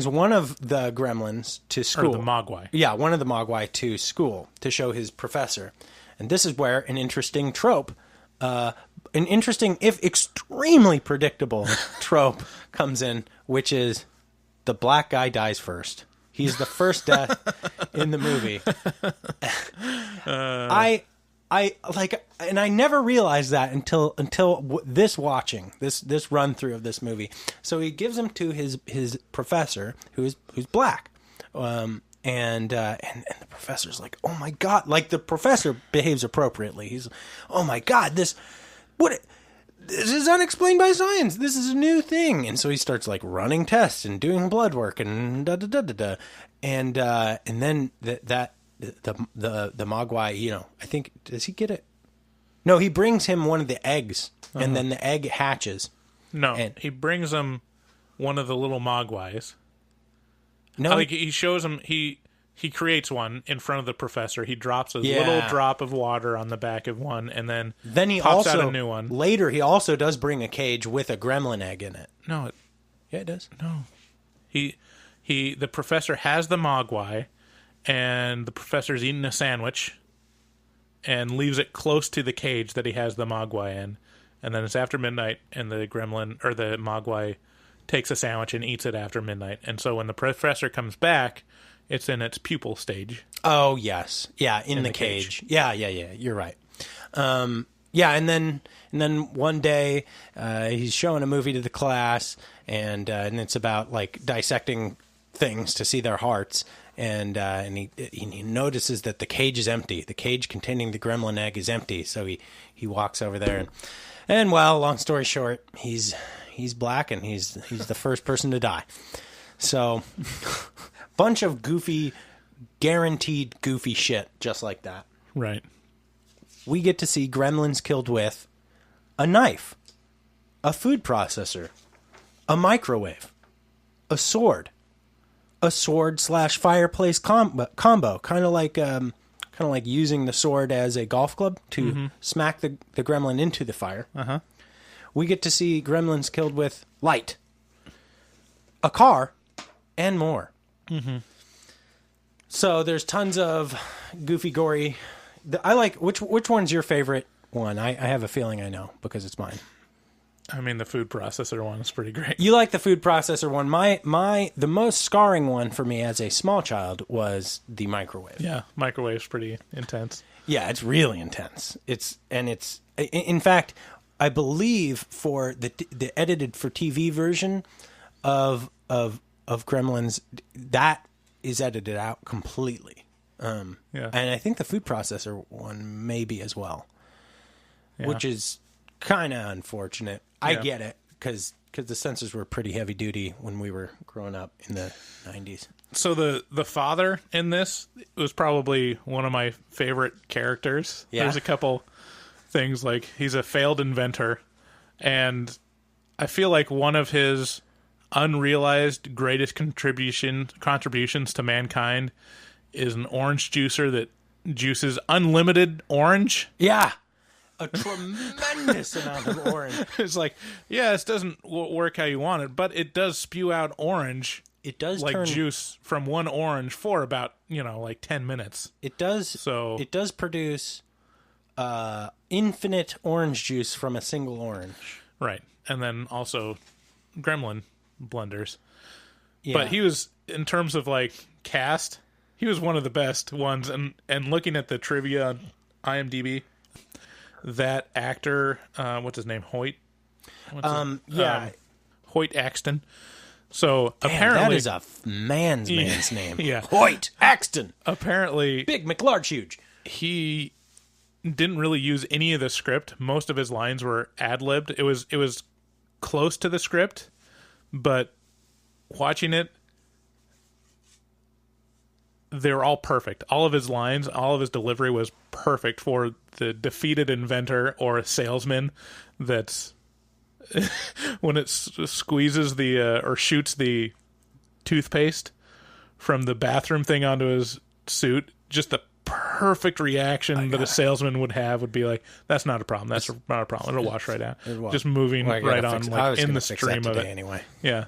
one of the Gremlins to school. Or the Mogwai. Yeah, one of the Mogwai to school to show his professor. And this is where an interesting trope, an interesting, if extremely predictable trope comes in, which is the black guy dies first. He's the first death in the movie. I never realized that until this run through of this movie. So he gives him to his professor who's black, and the professor's like, "Oh my God!" Like the professor behaves appropriately. He's, "Oh my God, this is unexplained by science. This is a new thing." And so he starts like running tests and doing blood work and and then the Mogwai, I think, does he get it? No, he brings him one of the eggs, and then the egg hatches. No, he brings him one of the little Mogwais. No, Like he shows him he creates one in front of the professor. He drops a little drop of water on the back of one, and then he pops also out a new one. Later, he also does bring a cage with a gremlin egg in it. No, Yeah, it does. no. The professor has the Mogwai, and the professor's eating a sandwich, and leaves it close to the cage that he has the Mogwai in. And then it's after midnight, and the gremlin or the Mogwai takes a sandwich and eats it after midnight. And so when the professor comes back, it's in its pupal stage. Oh, yes. Yeah, in the cage. Yeah, you're right. Yeah, and then one day he's showing a movie to the class, and it's about like dissecting things to see their hearts, and he notices that the cage is empty. The cage containing the gremlin egg is empty. So he walks over there, and well, long story short, he's black, and he's the first person to die. So, bunch of goofy, guaranteed goofy shit, just like that. Right. We get to see gremlins killed with a knife, a food processor, a microwave, a sword / fireplace combo, kind of like using the sword as a golf club to smack the gremlin into the fire. Uh-huh. We get to see gremlins killed with light, a car, and more. Mm-hmm. So there's tons of goofy, gory. I like which one's your favorite one? I have a feeling I know because it's mine. I mean, the food processor one is pretty great. You like the food processor one. The most scarring one for me as a small child was the microwave. Yeah, microwave's pretty intense. Yeah, it's really intense. In fact, I believe for the edited for TV version of Gremlins, that is edited out completely. And I think the food processor one maybe as well, which is kind of unfortunate. I get it because the censors were pretty heavy duty when we were growing up in the 90s. So the father in this was probably one of my favorite characters. Yeah. There's a couple things, like he's a failed inventor, and I feel like one of his unrealized greatest contributions to mankind is an orange juicer that juices unlimited orange. Yeah. A tremendous amount of orange. It's like, yeah, this doesn't work how you want it, but it does spew out orange. It does like juice from one orange for about, like 10 minutes. It does. So it does produce infinite orange juice from a single orange. Right. And then also gremlin blenders. Yeah. But he was, in terms of like cast, he was one of the best ones. And looking at the trivia on IMDb, that actor, what's his name? Hoyt? Hoyt Axton. So apparently that is a man's name. Yeah. Hoyt Axton. Apparently big, McLarge, huge. He didn't really use any of the script. Most of his lines were ad-libbed. It was close to the script, but watching it, they're all perfect. All of his lines, all of his delivery was perfect for the defeated inventor or a salesman that's when it squeezes or shoots the toothpaste from the bathroom thing onto his suit. Just the perfect reaction that a salesman would have would be like, "That's not a problem. That's not a problem. It'll wash right out." Just moving right on, like in the stream of it. Anyway, yeah.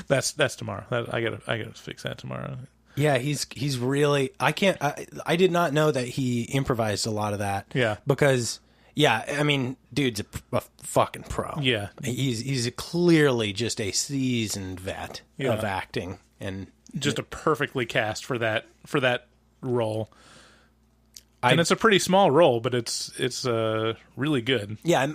That's tomorrow. I gotta fix that tomorrow. Yeah, he's really. I did not know that he improvised a lot of that. Yeah, because I mean, dude's a fucking pro. Yeah, he's clearly just a seasoned vet of acting, and just a perfectly cast for that role. And it's a pretty small role, but it's really good. Yeah,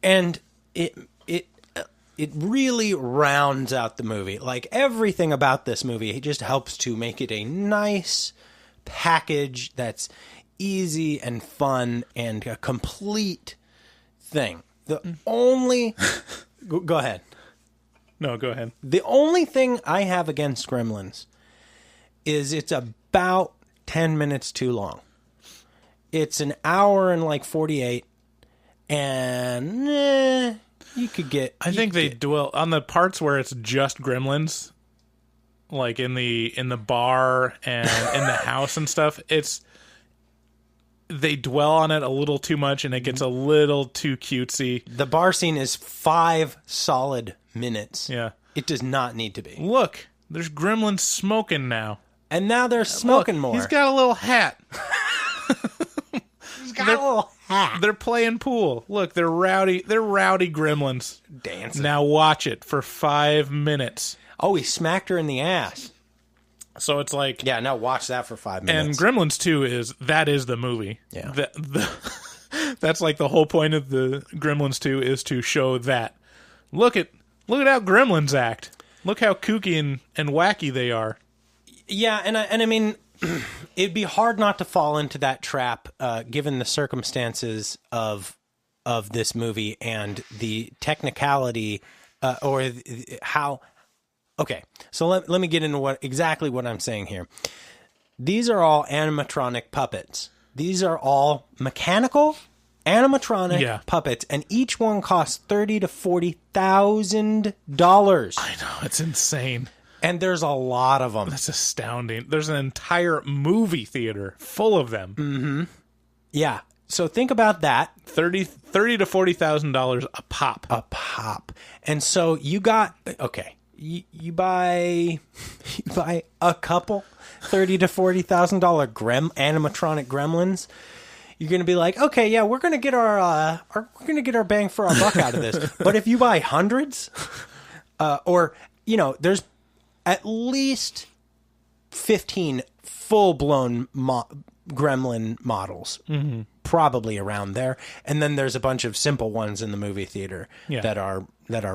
and it really rounds out the movie. Like, everything about this movie, it just helps to make it a nice package that's easy and fun and a complete thing. The only... Go ahead. No, go ahead. The only thing I have against Gremlins is it's about 10 minutes too long. It's an hour and like 48, and... You could get. I think they dwell on the parts where it's just gremlins, like in the bar and in the house and stuff. They dwell on it a little too much, and it gets a little too cutesy. The bar scene is 5 solid minutes. Yeah, it does not need to be. Look, there's gremlins smoking now, and now they're smoking more. He's got a little hat. He's got a little hat. They're playing pool. Look, they're rowdy. They're rowdy gremlins. Dancing. Now watch it for 5 minutes. Oh, he smacked her in the ass. So it's like... Yeah, now watch that for 5 minutes. And Gremlins 2 is the movie. Yeah. That's like the whole point of the Gremlins 2 is to show that. Look at how Gremlins act. Look how kooky and wacky they are. Yeah, and I mean, it'd be hard not to fall into that trap, given the circumstances of this movie and the technicality, or how. Okay, so let me get into exactly what I'm saying here. These are all animatronic puppets. These are all mechanical animatronic puppets, and each one costs $30,000 to $40,000. I know, it's insane. And there's a lot of them. That's astounding. There's an entire movie theater full of them. Mm-hmm. Yeah. So think about that. $30,000 to $40,000 a pop. A pop. And so you got, okay, you buy a couple $30,000 to $40,000 animatronic gremlins. You're going to be like, okay, yeah, we're going to get our bang for our buck out of this. But if you buy hundreds, or, you know, there's at least 15 full-blown gremlin models, probably around there, and then there's a bunch of simple ones in the movie theater that are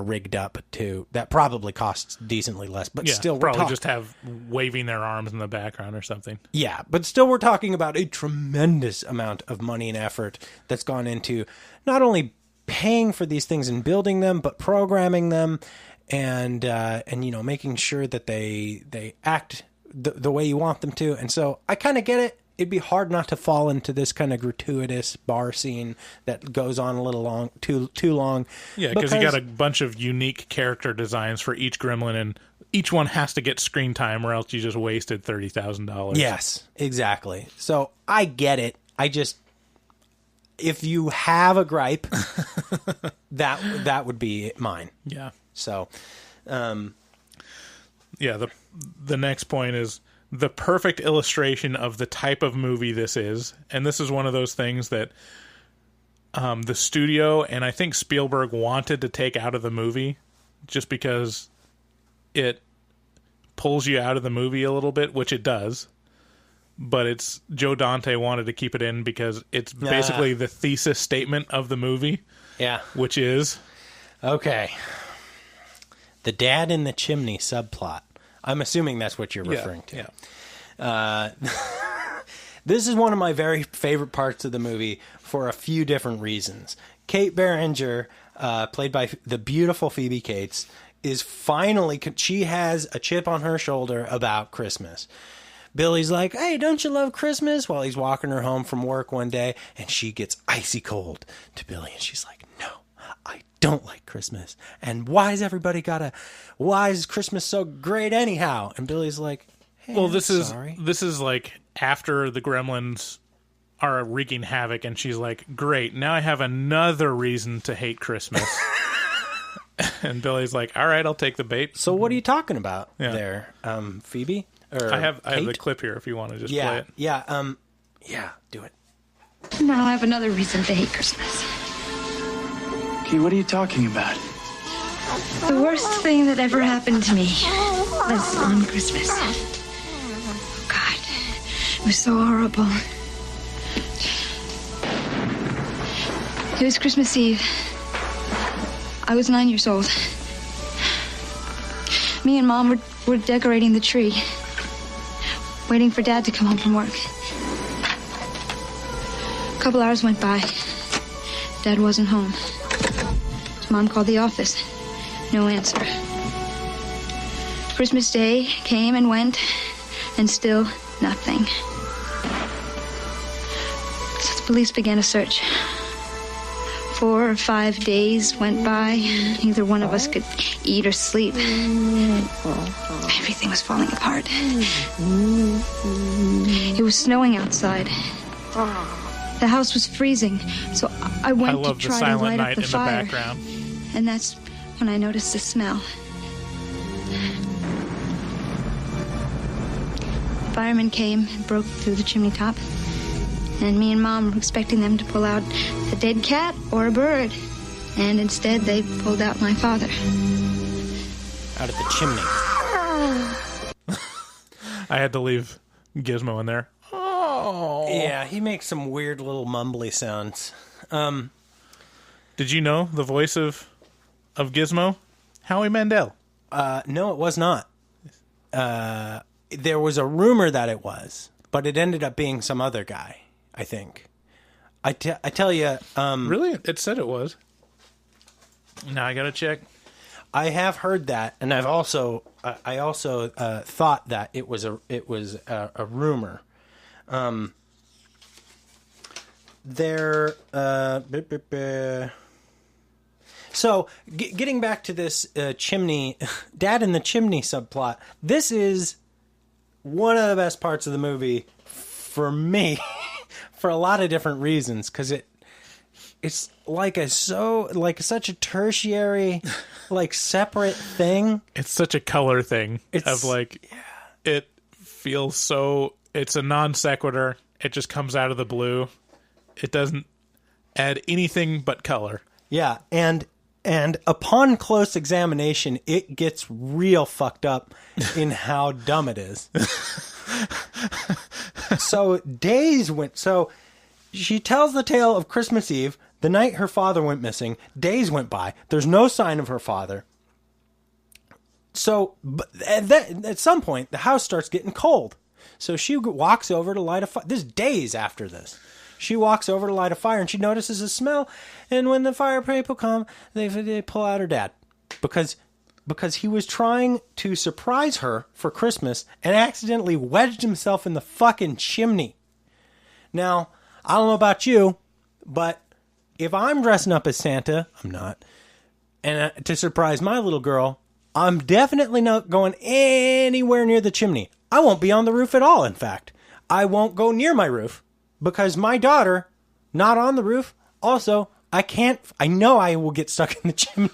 rigged up too. That probably costs decently less, but still, probably just have waving their arms in the background or something. Yeah, but still, we're talking about a tremendous amount of money and effort that's gone into not only paying for these things and building them, but programming them. And you know, making sure that they act the way you want them to. And so I kind of get it. It'd be hard not to fall into this kind of gratuitous bar scene that goes on a little too long. Yeah, because you got a bunch of unique character designs for each gremlin, and each one has to get screen time, or else you just wasted $30,000. Yes, exactly. So I get it. If you have a gripe, that would be mine. Yeah. So, the next point is the perfect illustration of the type of movie this is. And this is one of those things that the studio and I think Spielberg wanted to take out of the movie just because it pulls you out of the movie a little bit, which it does. But it's Joe Dante wanted to keep it in because it's basically the thesis statement of the movie. Yeah. Which is... Okay. The dad in the chimney subplot. I'm assuming that's what you're referring to. Yeah. This is one of my very favorite parts of the movie for a few different reasons. Kate Beringer, played by the beautiful Phoebe Cates, is finally... She has a chip on her shoulder about Christmas. Billy's like, hey, don't you love Christmas? While he's walking her home from work one day, and she gets icy cold to Billy, and she's like, no, I don't like Christmas. And why is Christmas so great anyhow? And Billy's like, hey, well, this is like after the Gremlins are wreaking havoc, and she's like, great, now I have another reason to hate Christmas. And Billy's like, all right, I'll take the bait. So what are you talking about there, Phoebe? I have the clip here if you want to just play it. Yeah, do it. Now I have another reason to hate Christmas. Okay, what are you talking about? The worst thing that ever happened to me was on Christmas. Oh, God, it was so horrible. It was Christmas Eve. I was 9 years old. Me and Mom were decorating the tree, waiting for Dad to come home from work. A couple hours went by. Dad wasn't home. Mom called the office. No answer. Christmas Day came and went, and still nothing. So the police began a search. 4 or 5 days went by. Neither one of us could eat or sleep. Everything was falling apart. It was snowing outside. The house was freezing, so I went to try to light up the fire. The background. And that's when I noticed the smell. Firemen came and broke through the chimney top. And me and Mom were expecting them to pull out a dead cat or a bird. And instead, they pulled out my father. Out of the chimney. I had to leave Gizmo in there. Oh. Yeah, he makes some weird little mumbly sounds. Did you know the voice of Gizmo? Howie Mandel. No, it was not. There was a rumor that it was, but it ended up being some other guy, I think. I tell you... Really? It said it was. Now I gotta check. I have heard that, and I also thought that it was a rumor. So, getting back to this chimney, Dad in the Chimney subplot, this is one of the best parts of the movie for me, for a lot of different reasons, because it's such a tertiary, separate thing. It's such a color thing. It feels so. It's a non sequitur. It just comes out of the blue. It doesn't add anything but color. Yeah, and upon close examination, it gets real fucked up in how dumb it is. So she tells the tale of Christmas Eve, the night her father went missing. Days went by. There's no sign of her father. So at some point, the house starts getting cold. So she walks over to light a fire. This is days after this. She walks over to light a fire, and she notices a smell. And when the fire people come, they pull out her dad. Because he was trying to surprise her for Christmas and accidentally wedged himself in the fucking chimney. Now, I don't know about you, but if I'm dressing up as Santa, I'm not, and to surprise my little girl, I'm definitely not going anywhere near the chimney. I won't be on the roof at all, in fact. I won't go near my roof because my daughter, not on the roof. Also, I know I will get stuck in the chimney.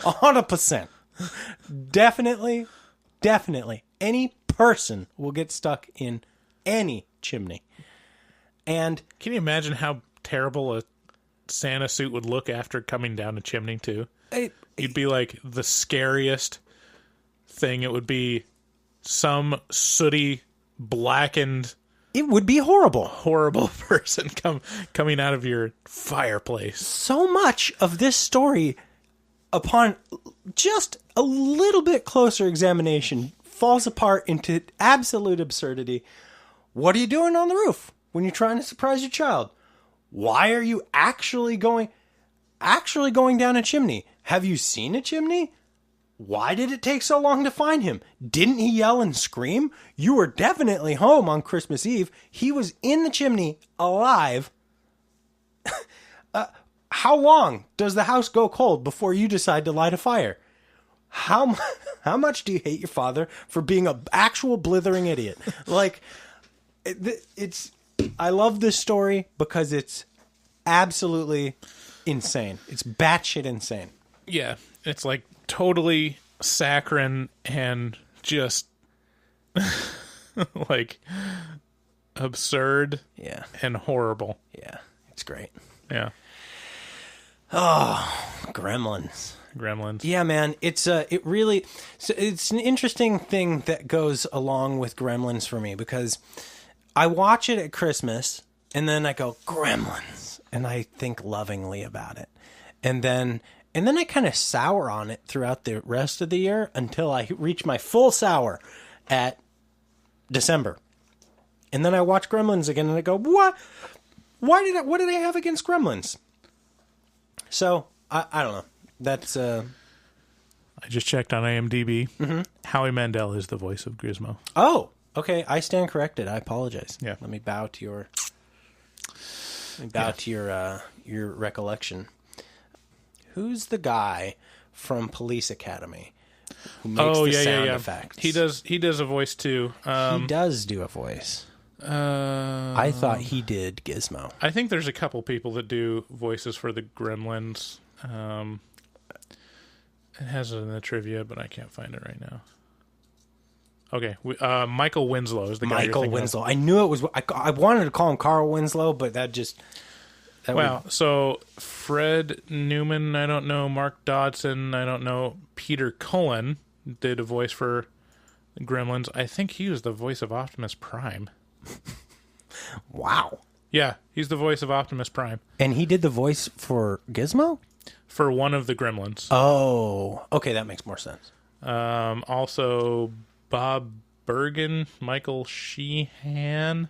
100%. Definitely. Any person will get stuck in any chimney. And can you imagine how terrible a Santa suit would look after coming down a chimney too? You'd be like the scariest thing. It would be some sooty, blackened... It would be horrible person coming out of your fireplace. So much of this story, upon just a little bit closer examination, falls apart into absolute absurdity. What are you doing on the roof when you're trying to surprise your child? Why are you actually going down a chimney? Have you seen a chimney? Why did it take so long to find him? Didn't he yell and scream? You were definitely home on Christmas Eve. He was in the chimney, alive. How long does the house go cold before you decide to light a fire? How much do you hate your father for being an actual blithering idiot? I love this story because it's absolutely insane. It's batshit insane. Yeah, it's like totally saccharine and just like absurd, yeah, and horrible. Yeah, it's great. Yeah. Oh, Gremlins. Yeah, man, it's an interesting thing that goes along with Gremlins for me because I watch it at Christmas and then I go Gremlins and I think lovingly about it. And then I kind of sour on it throughout the rest of the year until I reach my full sour at December. And then I watch Gremlins again and I go, what? What did I have against Gremlins? So, I don't know. That's, I just checked on IMDb. Mm-hmm. Howie Mandel is the voice of Gizmo. Oh, okay. I stand corrected. I apologize. Yeah. Let me bow to your recollection. Who's the guy from Police Academy who makes the sound effects? He does a voice too. He does do a voice. I thought he did Gizmo. I think there's a couple people that do voices for the Gremlins. It has it in the trivia, but I can't find it right now. Okay, Michael Winslow is the guy. Michael Winslow. I knew it was. I wanted to call him Carl Winslow, but that just. So Fred Newman, I don't know. Mark Dodson, I don't know. Peter Cullen did a voice for Gremlins. I think he was the voice of Optimus Prime. Wow. Yeah, he's the voice of Optimus Prime And he did the voice for Gizmo? for one of the Gremlins. Oh, okay, that makes more sense. Also, Bob Bergen, Michael Sheehan,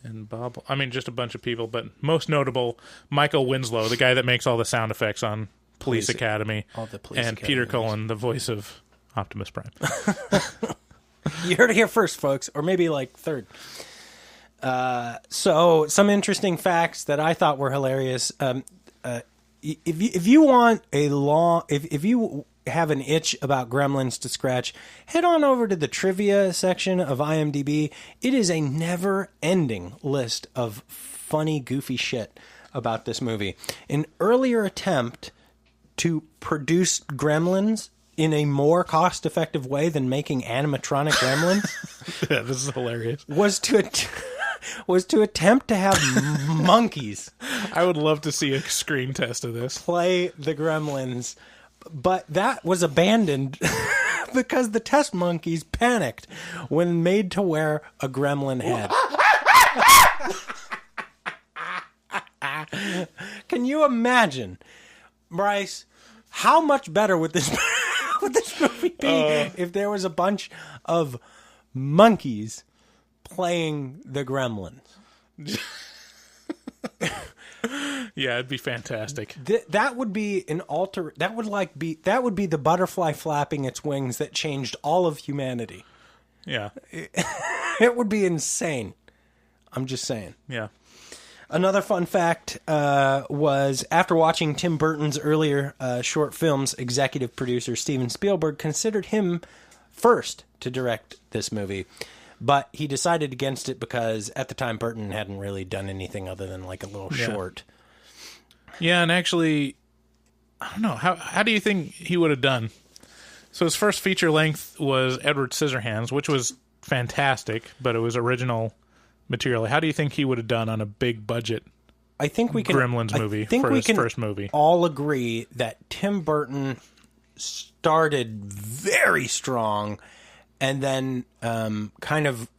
and just a bunch of people, but most notable, Michael Winslow, the guy that makes all the sound effects on Police Academy, all the Police and Academy Peter movies. Cullen, the voice of Optimus Prime. You heard it here first, folks, or maybe like third. So some interesting facts that I thought were hilarious. If you want a long, if you have an itch about Gremlins to scratch, head on over to the trivia section of IMDb. It is a never-ending list of funny, goofy shit about this movie. An earlier attempt to produce Gremlins in a more cost-effective way than making animatronic Gremlins Yeah, this is hilarious. was to attempt to have monkeys I would love to see a screen test of this. play the Gremlins, but that was abandoned because the test monkeys panicked when made to wear a gremlin head. Can you imagine, Bryce, how much better would this movie be if there was a bunch of monkeys playing the Gremlins? Yeah, it'd be fantastic. That would be an alter. That would be the butterfly flapping its wings that changed all of humanity. Yeah, It would be insane. I'm just saying. yeah. Another fun fact was after watching Tim Burton's earlier short films, executive producer Steven Spielberg considered him first to direct this movie. But he decided against it because at the time Burton hadn't really done anything other than like a little short. Yeah, and actually, I don't know. How do you think he would have done? So his first feature length was Edward Scissorhands, which was fantastic, but it was original material. How do you think he would have done on a big budget I think we can Gremlins movie for his first movie? All agree that Tim Burton started very strong and then kind of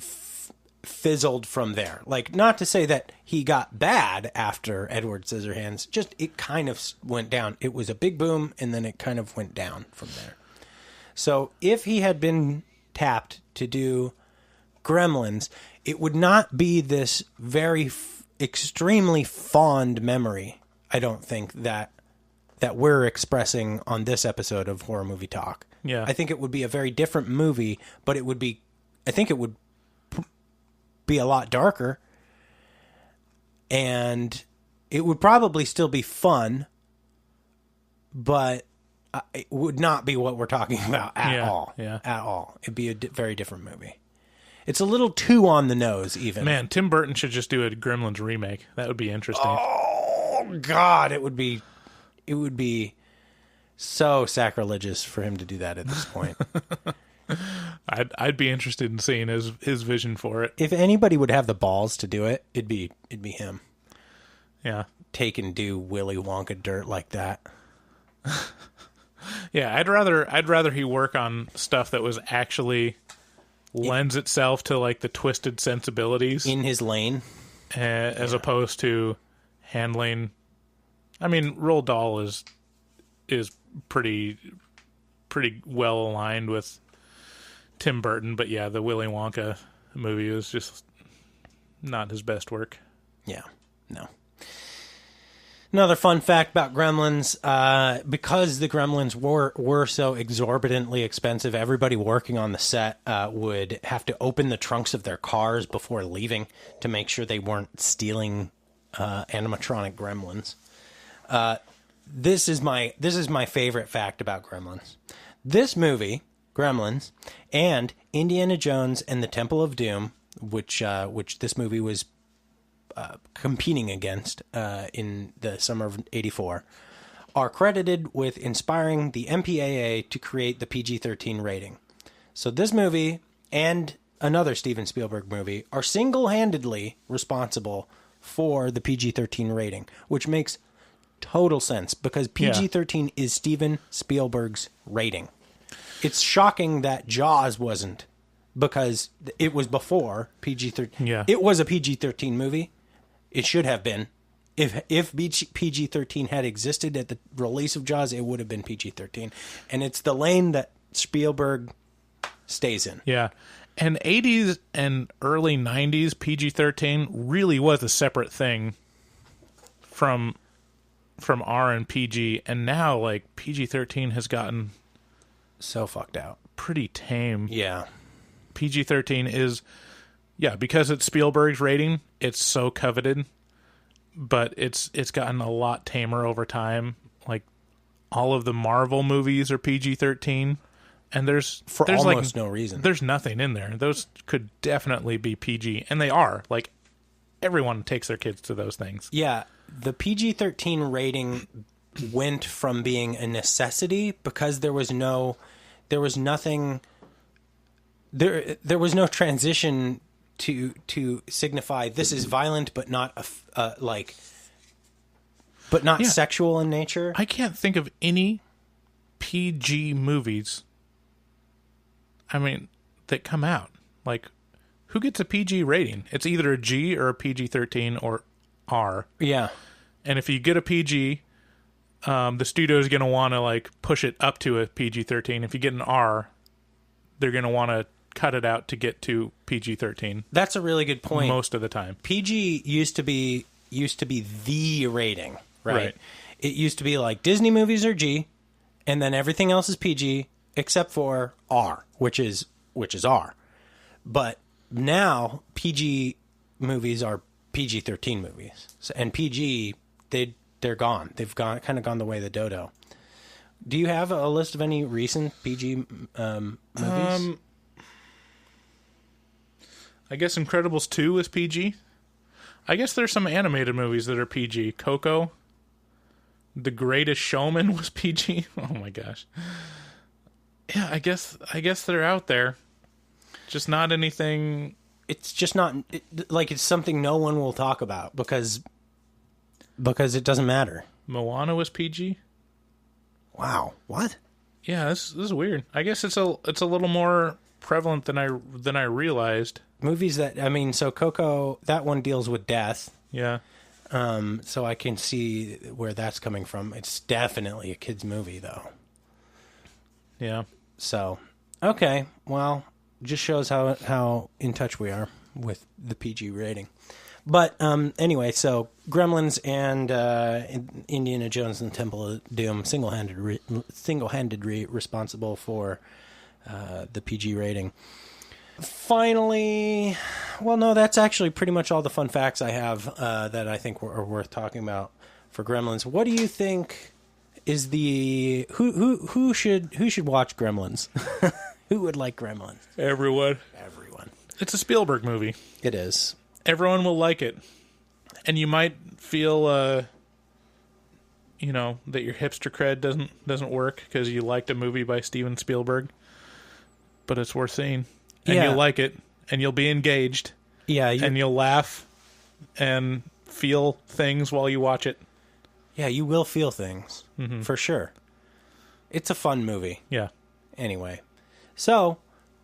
fizzled from there. Like, not to say that he got bad after Edward Scissorhands, just it kind of went down. It was a big boom, and then it kind of went down from there. So if he had been tapped to do Gremlins, it would not be this very extremely fond memory, I don't think, that we're expressing on this episode of Horror Movie Talk. Yeah. I think it would be a very different movie, but it would be, I think it would be a lot darker, and it would probably still be fun, but it would not be what we're talking about at all. Yeah. At all. It'd be a very different movie. It's a little too on the nose, even. Man, Tim Burton should just do a Gremlins remake. That would be interesting. Oh, God, it would be so sacrilegious for him to do that at this point. I'd be interested in seeing his vision for it. If anybody would have the balls to do it, it'd be him. Yeah. Take and do Willy Wonka dirt like that. Yeah, I'd rather he work on stuff that was actually lends itself to like the twisted sensibilities In his lane. as opposed to handling. I mean, Roald Dahl is pretty well aligned with Tim Burton, but yeah, the Willy Wonka movie was just not his best work. Yeah, no. Another fun fact about Gremlins, because the Gremlins were so exorbitantly expensive, everybody working on the set would have to open the trunks of their cars before leaving to make sure they weren't stealing animatronic Gremlins. This is my favorite fact about Gremlins. This movie, Gremlins, and Indiana Jones and the Temple of Doom, which this movie was competing against in the summer of '84, are credited with inspiring the MPAA to create the PG-13 rating. So this movie and another Steven Spielberg movie are single-handedly responsible for the PG-13 rating, which makes total sense because PG-13 is Steven Spielberg's rating. It's shocking that Jaws wasn't because it was before PG-13. Yeah. It was a PG-13 movie. It should have been. If PG-13 had existed at the release of Jaws, it would have been PG-13. And it's the lane that Spielberg stays in. Yeah. And 80s and early 90s PG-13 really was a separate thing from R and PG, and now like PG-13 has gotten So fucked out. pretty tame. Yeah. PG-13 is, because it's Spielberg's rating, it's so coveted, but it's gotten a lot tamer over time. Like all of the Marvel movies are PG-13, and there's almost no reason. There's nothing in there. Those could definitely be PG, and they are. Like everyone takes their kids to those things. Yeah, the PG-13 rating went from being a necessity because there was no transition to signify this is violent but not sexual in nature. I can't think of any PG movies, that come out. Like, who gets a PG rating? It's either a G or a PG-13 or R. Yeah. And if you get a PG, the studio is going to want to like push it up to a PG-13. If you get an R, they're going to want to cut it out to get to PG-13. That's a really good point. Most of the time. PG used to be the rating, right? Right. It used to be like Disney movies are G, and then everything else is PG except for R, which is R. But now PG movies are PG-13 movies, and PG they're gone. They've kind of gone the way of the dodo. Do you have a list of any recent PG movies? I guess Incredibles 2 is PG. I guess there's some animated movies that are PG. Coco, The Greatest Showman was PG. Oh my gosh. Yeah, I guess they're out there. Just not anything. It's just not it's something no one will talk about because it doesn't matter. Moana was PG. Wow, what? Yeah, this is weird. I guess it's a little more prevalent than I realized. Movies that so Coco, that one deals with death. Yeah. So I can see where that's coming from. It's definitely a kid's movie though. Yeah. So, okay, well, just shows how in touch we are with the PG rating. But anyway, so Gremlins and Indiana Jones and the Temple of Doom single-handedly responsible for the PG rating. Finally, well, no, that's actually pretty much all the fun facts I have that I think are worth talking about for Gremlins. What do you think is the who should watch Gremlins? Who would like Gremlins? Everyone. It's a Spielberg movie. It is. Everyone will like it. And you might feel that your hipster cred doesn't work because you liked a movie by Steven Spielberg. But it's worth seeing. And you'll like it. And you'll be engaged. Yeah. And you'll laugh and feel things while you watch it. Yeah, you will feel things. Mm-hmm. For sure. It's a fun movie. Yeah. Anyway. So,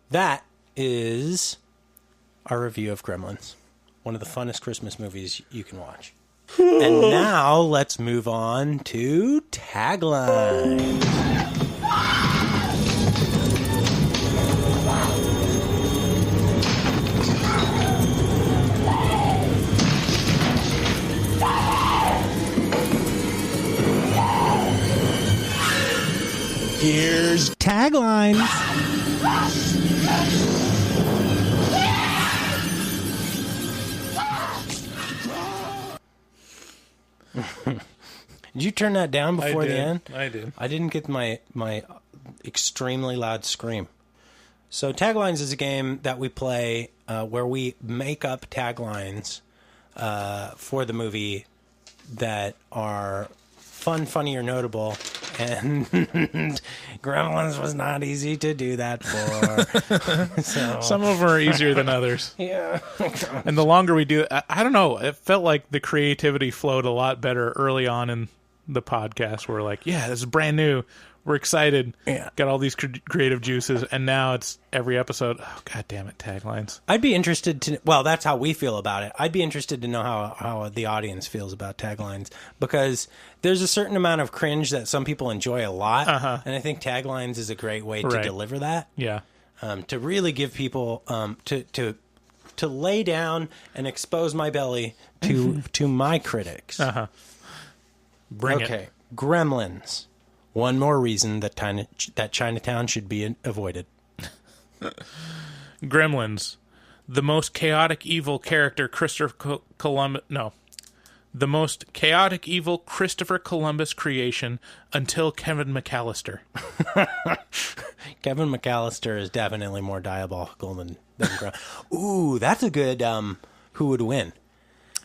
that is our review of Gremlins. One of the funnest Christmas movies you can watch. And now, let's move on to Tagline. Here's Tagline. Did you turn that down before the end? I did. I didn't get my extremely loud scream. So Taglines is a game that we play where we make up taglines for the movie that are fun, funny, or notable. And Gremlins was not easy to do that for. So. Some of them are easier than others. Yeah. And the longer we do it, I don't know. It felt like the creativity flowed a lot better early on in the podcast. We're like, yeah, this is brand new. We're excited. Yeah. Got all these creative juices, and now it's every episode. Oh, God damn it, taglines. I'd be interested to... Well, that's how we feel about it. I'd be interested to know how the audience feels about taglines, because there's a certain amount of cringe that some people enjoy a lot, and I think taglines is a great way to deliver that. Yeah. To really give people... to lay down and expose my belly to my critics. Bring it. Okay, Gremlins. One more reason that Chinatown should be avoided. Gremlins. The most chaotic evil character Christopher Columbus... No. The most chaotic evil Christopher Columbus creation until Kevin McAllister. Kevin McAllister is definitely more diabolical than Ooh, that's a good who would win.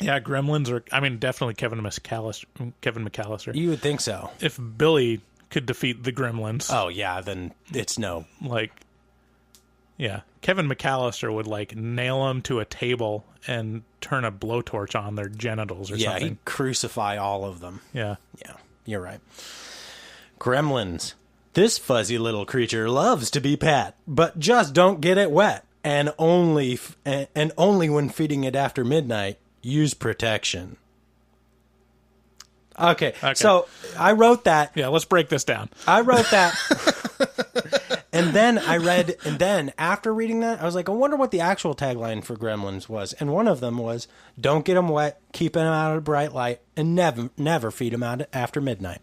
Yeah, Gremlins are... I mean, definitely Kevin McAllister. You would think so. If Billy could defeat the Gremlins... Oh, yeah, then it's no. Like... Yeah. Kevin McAllister would, like, nail them to a table and turn a blowtorch on their genitals or something. Yeah, he'd crucify all of them. Yeah. Yeah, you're right. Gremlins. This fuzzy little creature loves to be pet, but just don't get it wet. And only when feeding it after midnight, use protection. Okay, so I wrote that. Yeah, let's break this down. I wrote that. And then after reading that, I was like, I wonder what the actual tagline for Gremlins was. And one of them was, don't get them wet, keep them out of bright light, and never feed them out after midnight.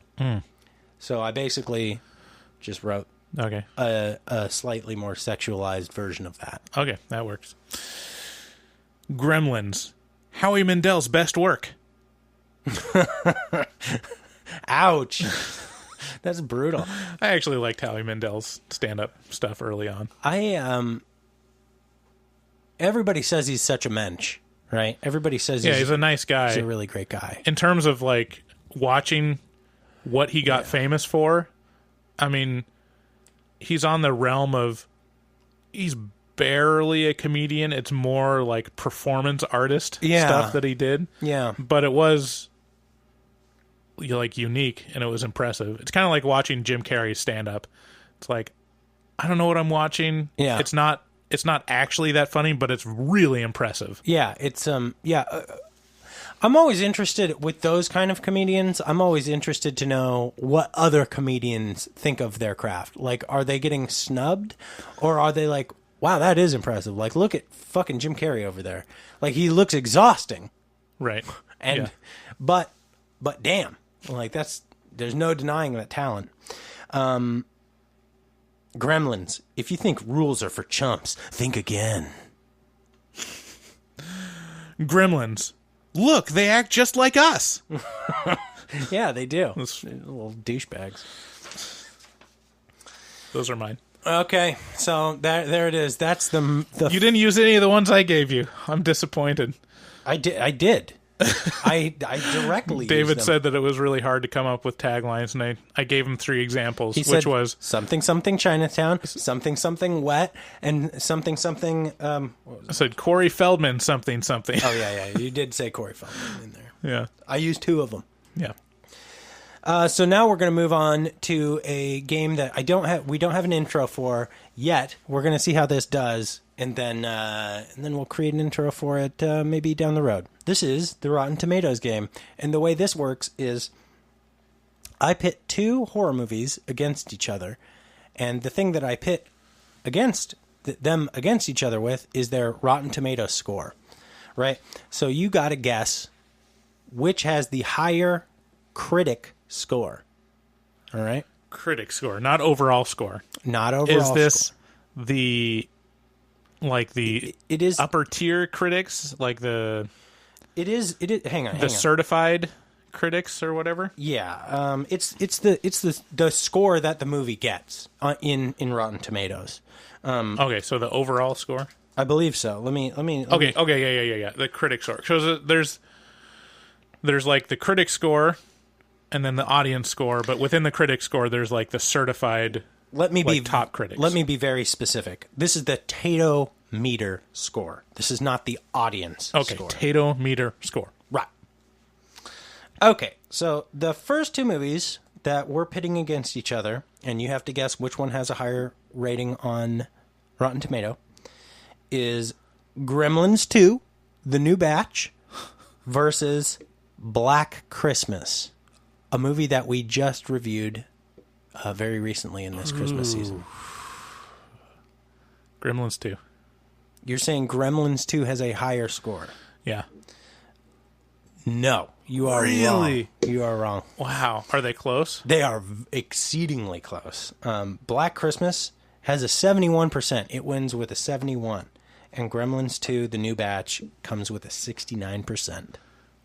So I basically just wrote a slightly more sexualized version of that. Okay, that works. Gremlins. Howie Mandel's best work. Ouch. That's brutal. I actually liked Howie Mandel's stand-up stuff early on. Everybody says he's such a mensch, right? Everybody says he's a nice guy. He's a really great guy. In terms of, like, watching what he got famous for, I mean, he's on the realm of... He's barely a comedian. It's more like performance artist stuff that he did. Yeah. But it was... like unique, and it was impressive. It's kind of like watching Jim Carrey's stand up. It's like, I don't know what I'm watching. Yeah. It's not actually that funny, but it's really impressive. Yeah, it's I'm always interested with those kind of comedians. I'm always interested to know what other comedians think of their craft. Like, are they getting snubbed, or are they like, wow, that is impressive. Like, look at fucking Jim Carrey over there. Like, he looks exhausting. Right. And but damn. Like, there's no denying that talent. Gremlins. If you think rules are for chumps, think again. Gremlins. Look, they act just like us. Yeah, they do. Little douchebags. Those are mine. Okay, so there it is. That's the You didn't use any of the ones I gave you. I'm disappointed. I did. I directly David used them. said that it was really hard to come up with taglines, and I gave him 3 examples, which was something Chinatown, something wet, and something. I said Corey Feldman something. Oh yeah, you did say Corey Feldman in there. Yeah, I used 2 of them. Yeah. So now we're going to move on to a game that we don't have an intro for yet. We're going to see how this does, and then we'll create an intro for it maybe down the road. This is the Rotten Tomatoes game, and the way this works is I pit 2 horror movies against each other, and the thing that I pit them against each other with is their Rotten Tomatoes score, right? So you got to guess which has the higher critic score. All right? Critic score, not overall score. Not overall score. Is this score. It is upper tier critics, like the... It is. Hang on. The certified critics or whatever. Yeah. It's the score that the movie gets in Rotten Tomatoes. Okay, so the overall score. I believe so. Let me. Okay. Yeah. The critic score. So there's like the critic score, and then the audience score. But within the critic score, there's like the certified. Top critics. Let me be very specific. This is the Tato meter score. This is not the audience score. Tato meter score. Right. Okay, so the first two movies that we're pitting against each other, and you have to guess which one has a higher rating on Rotten Tomato, is Gremlins 2, The New Batch, versus Black Christmas, a movie that we just reviewed very recently in this Christmas season. Gremlins 2. You're saying Gremlins 2 has a higher score? Yeah. No, you are Really? wrong. You are wrong. Wow. Are they close? They are exceedingly close. Black Christmas has a 71%. It wins with a 71. And Gremlins 2, The New Batch, comes with a 69%.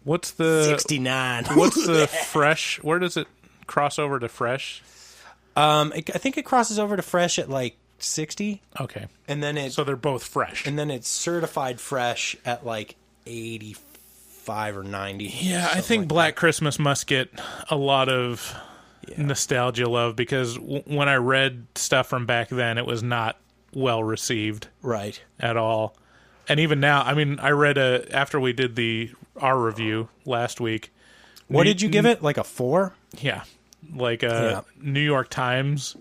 What's the 69. What's the fresh? Where does it cross over to fresh? I think it crosses over to fresh at like 60. Okay. And then So they're both fresh. and then it's certified fresh at like 85 or 90. Yeah, I something think like Black Christmas must get a lot of nostalgia love because when I read stuff from back then, it was not well received that. Right. at all. And even now, I mean, I read after we did our review last week. What did you give it? Like a 4? Yeah, like Yeah. New York Times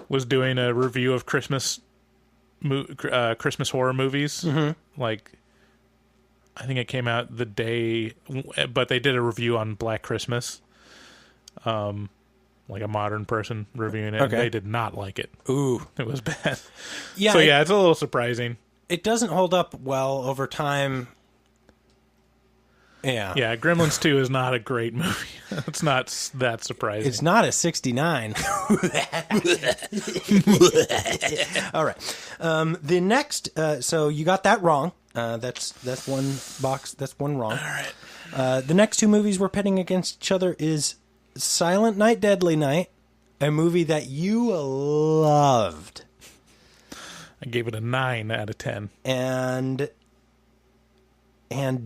was doing a review of Christmas horror movies. Mm-hmm. Like, I think it came out the day, but they did a review on Black Christmas. Like a modern person reviewing it. Okay. They did not like it. Ooh. It was bad. Yeah. So yeah, it's a little surprising. It doesn't hold up well over time. Yeah. Yeah, Gremlins 2 is not a great movie. It's not that surprising. It's not a 69. All right. The next, so you got that wrong. That's one box. That's one wrong. All right. The next two movies we're pitting against each other is Silent Night, Deadly Night, a movie that you loved, I gave it a 9 out of 10. and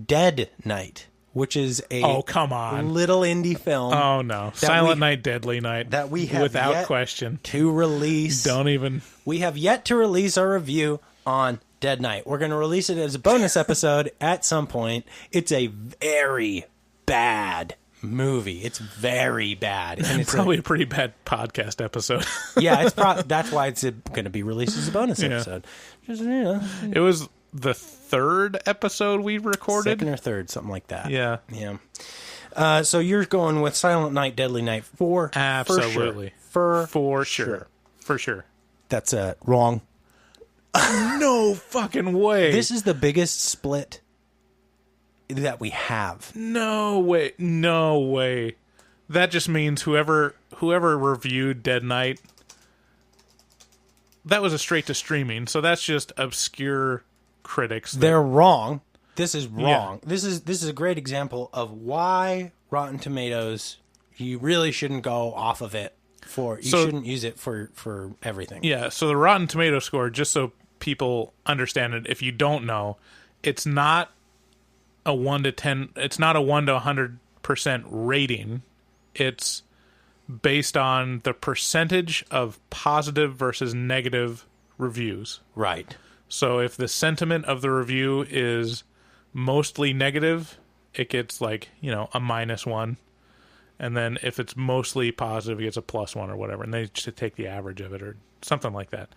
Dead Night, which is a Oh, come on. little indie film Oh, no. Silent Night, Deadly Night. that we have without yet question. to release. Don't even. We have yet to release our review on Dead Night. We're going to release it as a bonus episode at some point. It's a very bad movie. It's very bad. And it's Probably a pretty bad podcast episode. yeah, that's why it's going to be released as a bonus episode. Just, It was the third episode we recorded. second or third, something like that. Yeah. Yeah. So you're going with Silent Night, Deadly Night for Absolutely. For sure. For sure. That's wrong. No fucking way. This is the biggest split that we have. No way. No way. That just means whoever reviewed Dead Night, that was a straight to streaming. So that's just obscure critics. They're wrong. This is wrong. Yeah. This is a great example of why Rotten Tomatoes, you really shouldn't go off of it shouldn't use it for everything. Yeah, so the Rotten Tomato score, just so people understand it, if you don't know, it's not a 1 to 10, it's not a 1 to 100% rating. It's based on the percentage of positive versus negative reviews. Right. So if the sentiment of the review is mostly negative, it gets like, a -1. And then if it's mostly positive, it gets a +1 or whatever. And they just take the average of it or something like that.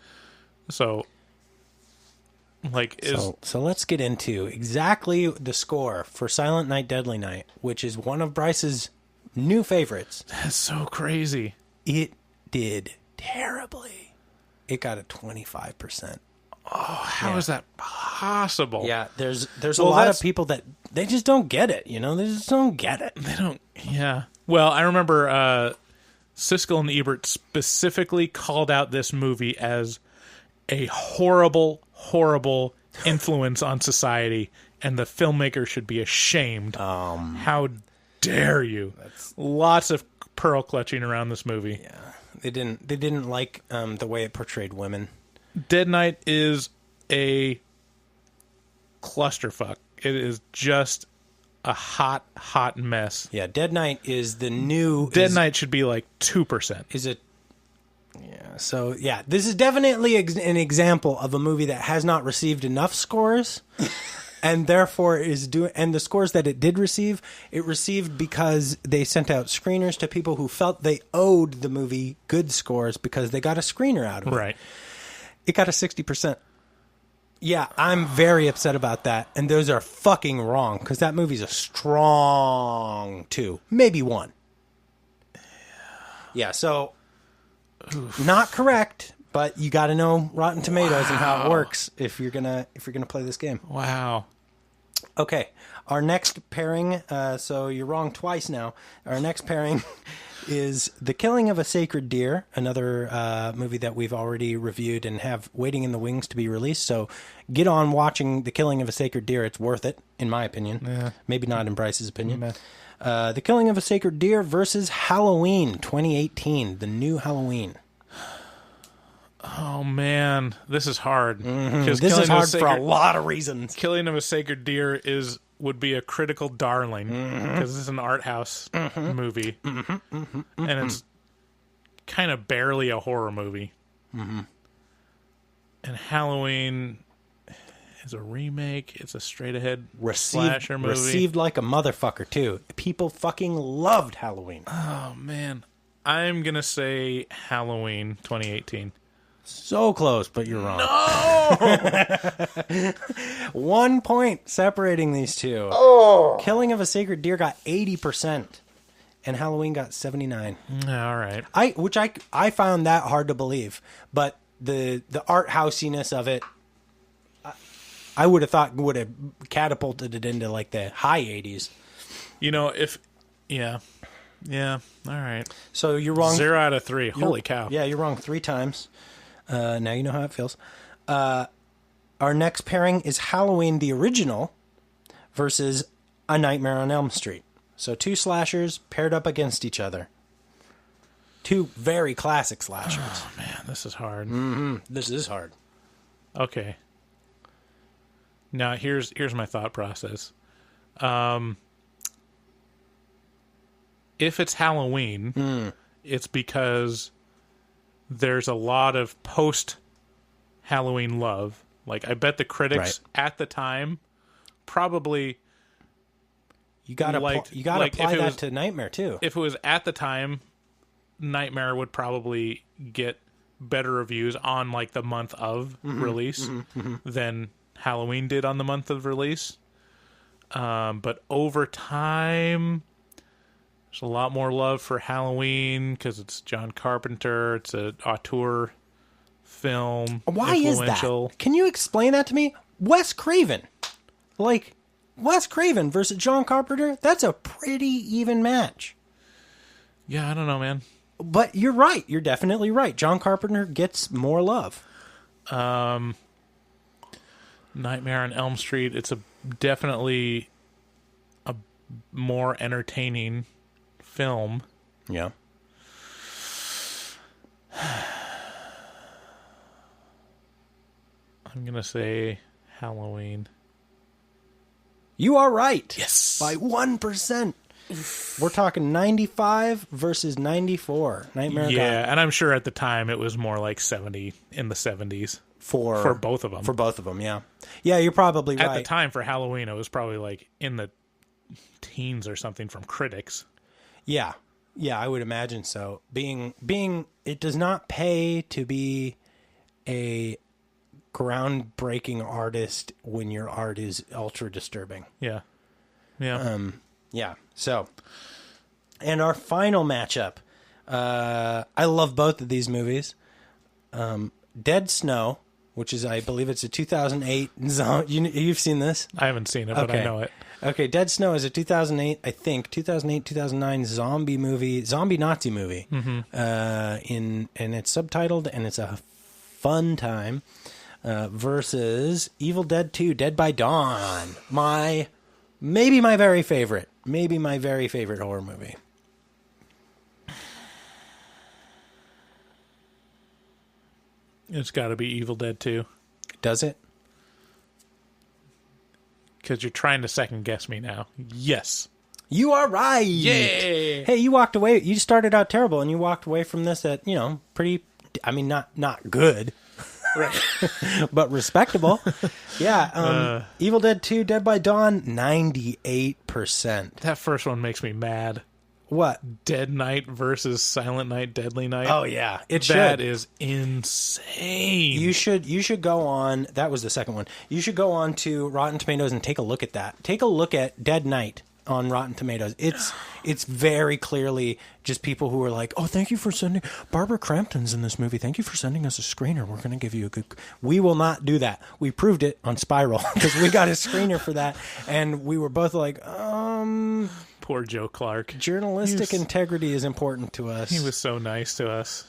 So, so let's get into exactly the score for Silent Night, Deadly Night, which is one of Bryce's new favorites. That's so crazy. It did terribly. It got a 25%. Oh, how is that possible? Yeah, there's a lot of people that they just don't get it. They just don't get it. They don't. Yeah. Well, I remember Siskel and Ebert specifically called out this movie as a horrible, horrible influence on society, and the filmmaker should be ashamed. How dare you? Lots of pearl clutching around this movie. Yeah, they didn't like the way it portrayed women. Dead Night is a clusterfuck. It is just a hot, hot mess. Yeah, Dead Night is the new... Dead Night should be like 2%. Is it... Yeah, so, yeah, this is definitely an example of a movie that has not received enough scores and therefore is doing. And the scores that it did receive, it received because they sent out screeners to people who felt they owed the movie good scores because they got a screener out of it. Right. It got a 60%. Yeah, I'm very upset about that, and those are fucking wrong because that movie's a strong 2, maybe 1. Yeah, so not correct, but you got to know Rotten Tomatoes and how it works if you're gonna play this game. Wow. Okay, our next pairing. So you're wrong twice now. Our next pairing is The Killing of a Sacred Deer, another movie that we've already reviewed and have waiting in the wings to be released. So get on watching The Killing of a Sacred Deer. It's worth it, in my opinion. Yeah. Maybe not in Bryce's opinion. The Killing of a Sacred Deer versus Halloween 2018, the new Halloween. Oh, man. This is hard. This is hard for a lot of reasons. Killing of a Sacred Deer would be a critical darling because this is an art house movie, and it's kind of barely a horror movie. And Halloween is a remake. It's a straight ahead slasher movie. Received like a motherfucker too. People fucking loved Halloween. Oh man, I'm gonna say Halloween 2018. So close, but you're wrong. No! 1 point separating these two. Oh. Killing of a Sacred Deer got 80%, and Halloween got 79%. All right. I found that hard to believe, but the art housiness of it, I would have thought would have catapulted it into like the high 80s. You know, yeah, all right. So you're wrong. 0 out of 3. Holy cow. Yeah, you're wrong 3 times. Now you know how it feels. Our next pairing is Halloween the original versus A Nightmare on Elm Street. So 2 slashers paired up against each other. 2 very classic slashers. Oh man, this is hard. This is hard. Okay. Now here's my thought process. If it's Halloween, it's because there's a lot of post-Halloween love. Like, I bet the critics at the time probably you got to apply that to Nightmare too. If it was at the time, Nightmare would probably get better reviews on like the month of release than Halloween did on the month of release. But over time, there's a lot more love for Halloween because it's John Carpenter. It's an auteur film. Why is that? Can you explain that to me? Wes Craven. Like, Wes Craven versus John Carpenter, that's a pretty even match. Yeah, I don't know, man. But you're right. You're definitely right. John Carpenter gets more love. Nightmare on Elm Street, it's definitely a more entertaining film. Yeah. I'm going to say Halloween. You are right. Yes. By 1%. We're talking 95 versus 94. Nightmare. Yeah, and I'm sure at the time it was more like 70 in the 70s. For both of them. For both of them, yeah. Yeah, you're probably right. At the time for Halloween, it was probably like in the teens or something from critics. Yeah. Yeah, I would imagine so. Being it does not pay to be a groundbreaking artist when your art is ultra disturbing. Yeah. Yeah. Yeah. So, and our final matchup, I love both of these movies. Dead Snow, which is, I believe it's a 2008 you've seen this? I haven't seen it, but I know it. Okay, Dead Snow is a 2008, I think, 2008-2009 zombie Nazi movie. And it's subtitled, and it's a fun time. Versus Evil Dead 2, Dead by Dawn. Maybe my very favorite horror movie. It's got to be Evil Dead 2. Does it? Because you're trying to second guess me now. Yes. You are right. Yay. Hey, you walked away. You started out terrible, and you walked away from this at, pretty, I mean, not good. but respectable. Yeah. Evil Dead 2, Dead by Dawn, 98%. That first one makes me mad. What? Dead Night versus Silent Night, Deadly Night. Oh yeah, That is insane. You should go on. That was the second one. You should go on to Rotten Tomatoes and take a look at that. Take a look at Dead Night on Rotten Tomatoes. It's very clearly just people who are like, oh, thank you for sending Barbara Crampton's in this movie. Thank you for sending us a screener. We're going to give you a good. We will not do that. We proved it on Spiral because we got a screener for that, and we were both like, Poor Joe Clark. Journalistic integrity is important to us. He was so nice to us.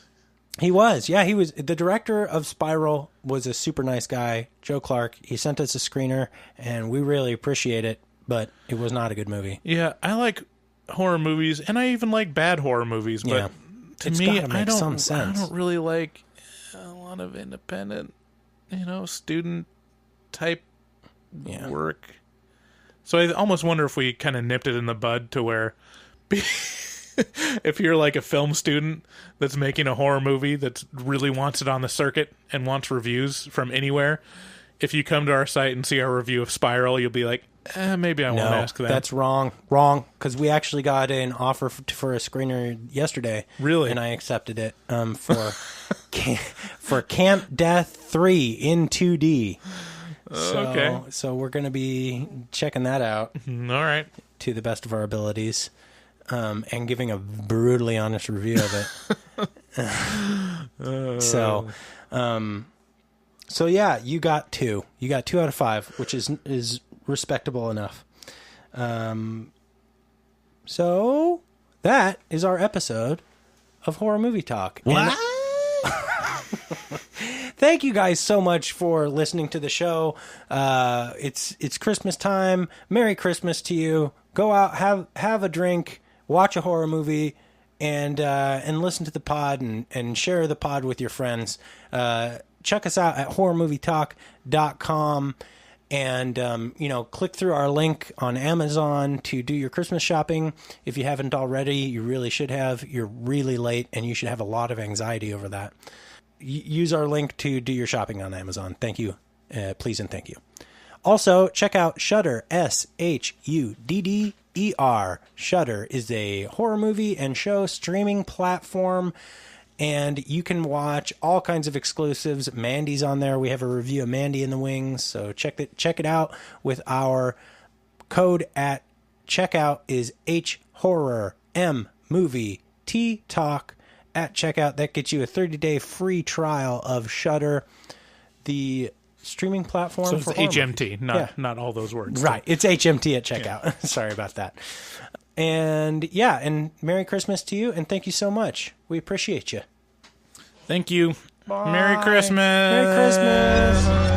He was. Yeah, he was. The director of Spiral was a super nice guy, Joe Clark. He sent us a screener, and we really appreciate it, but it was not a good movie. Yeah, I like horror movies, and I even like bad horror movies, but to me, I don't really like a lot of independent, student type work. So I almost wonder if we kind of nipped it in the bud to where if you're like a film student that's making a horror movie that really wants it on the circuit and wants reviews from anywhere, if you come to our site and see our review of Spiral, you'll be like, maybe I won't ask that. That's wrong, because we actually got an offer for a screener yesterday. Really? And I accepted it for Camp Death 3 in 2D. Okay. So we're going to be checking that out. All right. To the best of our abilities, and giving a brutally honest review of it. So yeah, you got 2. You got 2 out of 5, which is respectable enough. So that is our episode of Horror Movie Talk. What? Thank you guys so much for listening to the show. It's Christmas time. Merry Christmas to you. Go out, have a drink, watch a horror movie, and listen to the pod and share the pod with your friends. Check us out at horrormovietalk.com and click through our link on Amazon to do your Christmas shopping. If you haven't already, you really should have. You're really late, and you should have a lot of anxiety over that. Use our link to do your shopping on Amazon. Thank you. Please and thank you. Also, check out Shudder, SHUDDER. Shudder is a horror movie and show streaming platform, and you can watch all kinds of exclusives. Mandy's on there. We have a review of Mandy in the wings, so check it out with our code at checkout is HHorrorMovieTalk. At checkout, that gets you a 30-day free trial of Shudder, the streaming platform. So it's for HMT, not all those words. Right, it's HMT at checkout. Yeah. Sorry about that. And Merry Christmas to you, and thank you so much. We appreciate you. Thank you. Bye. Merry Christmas. Merry Christmas.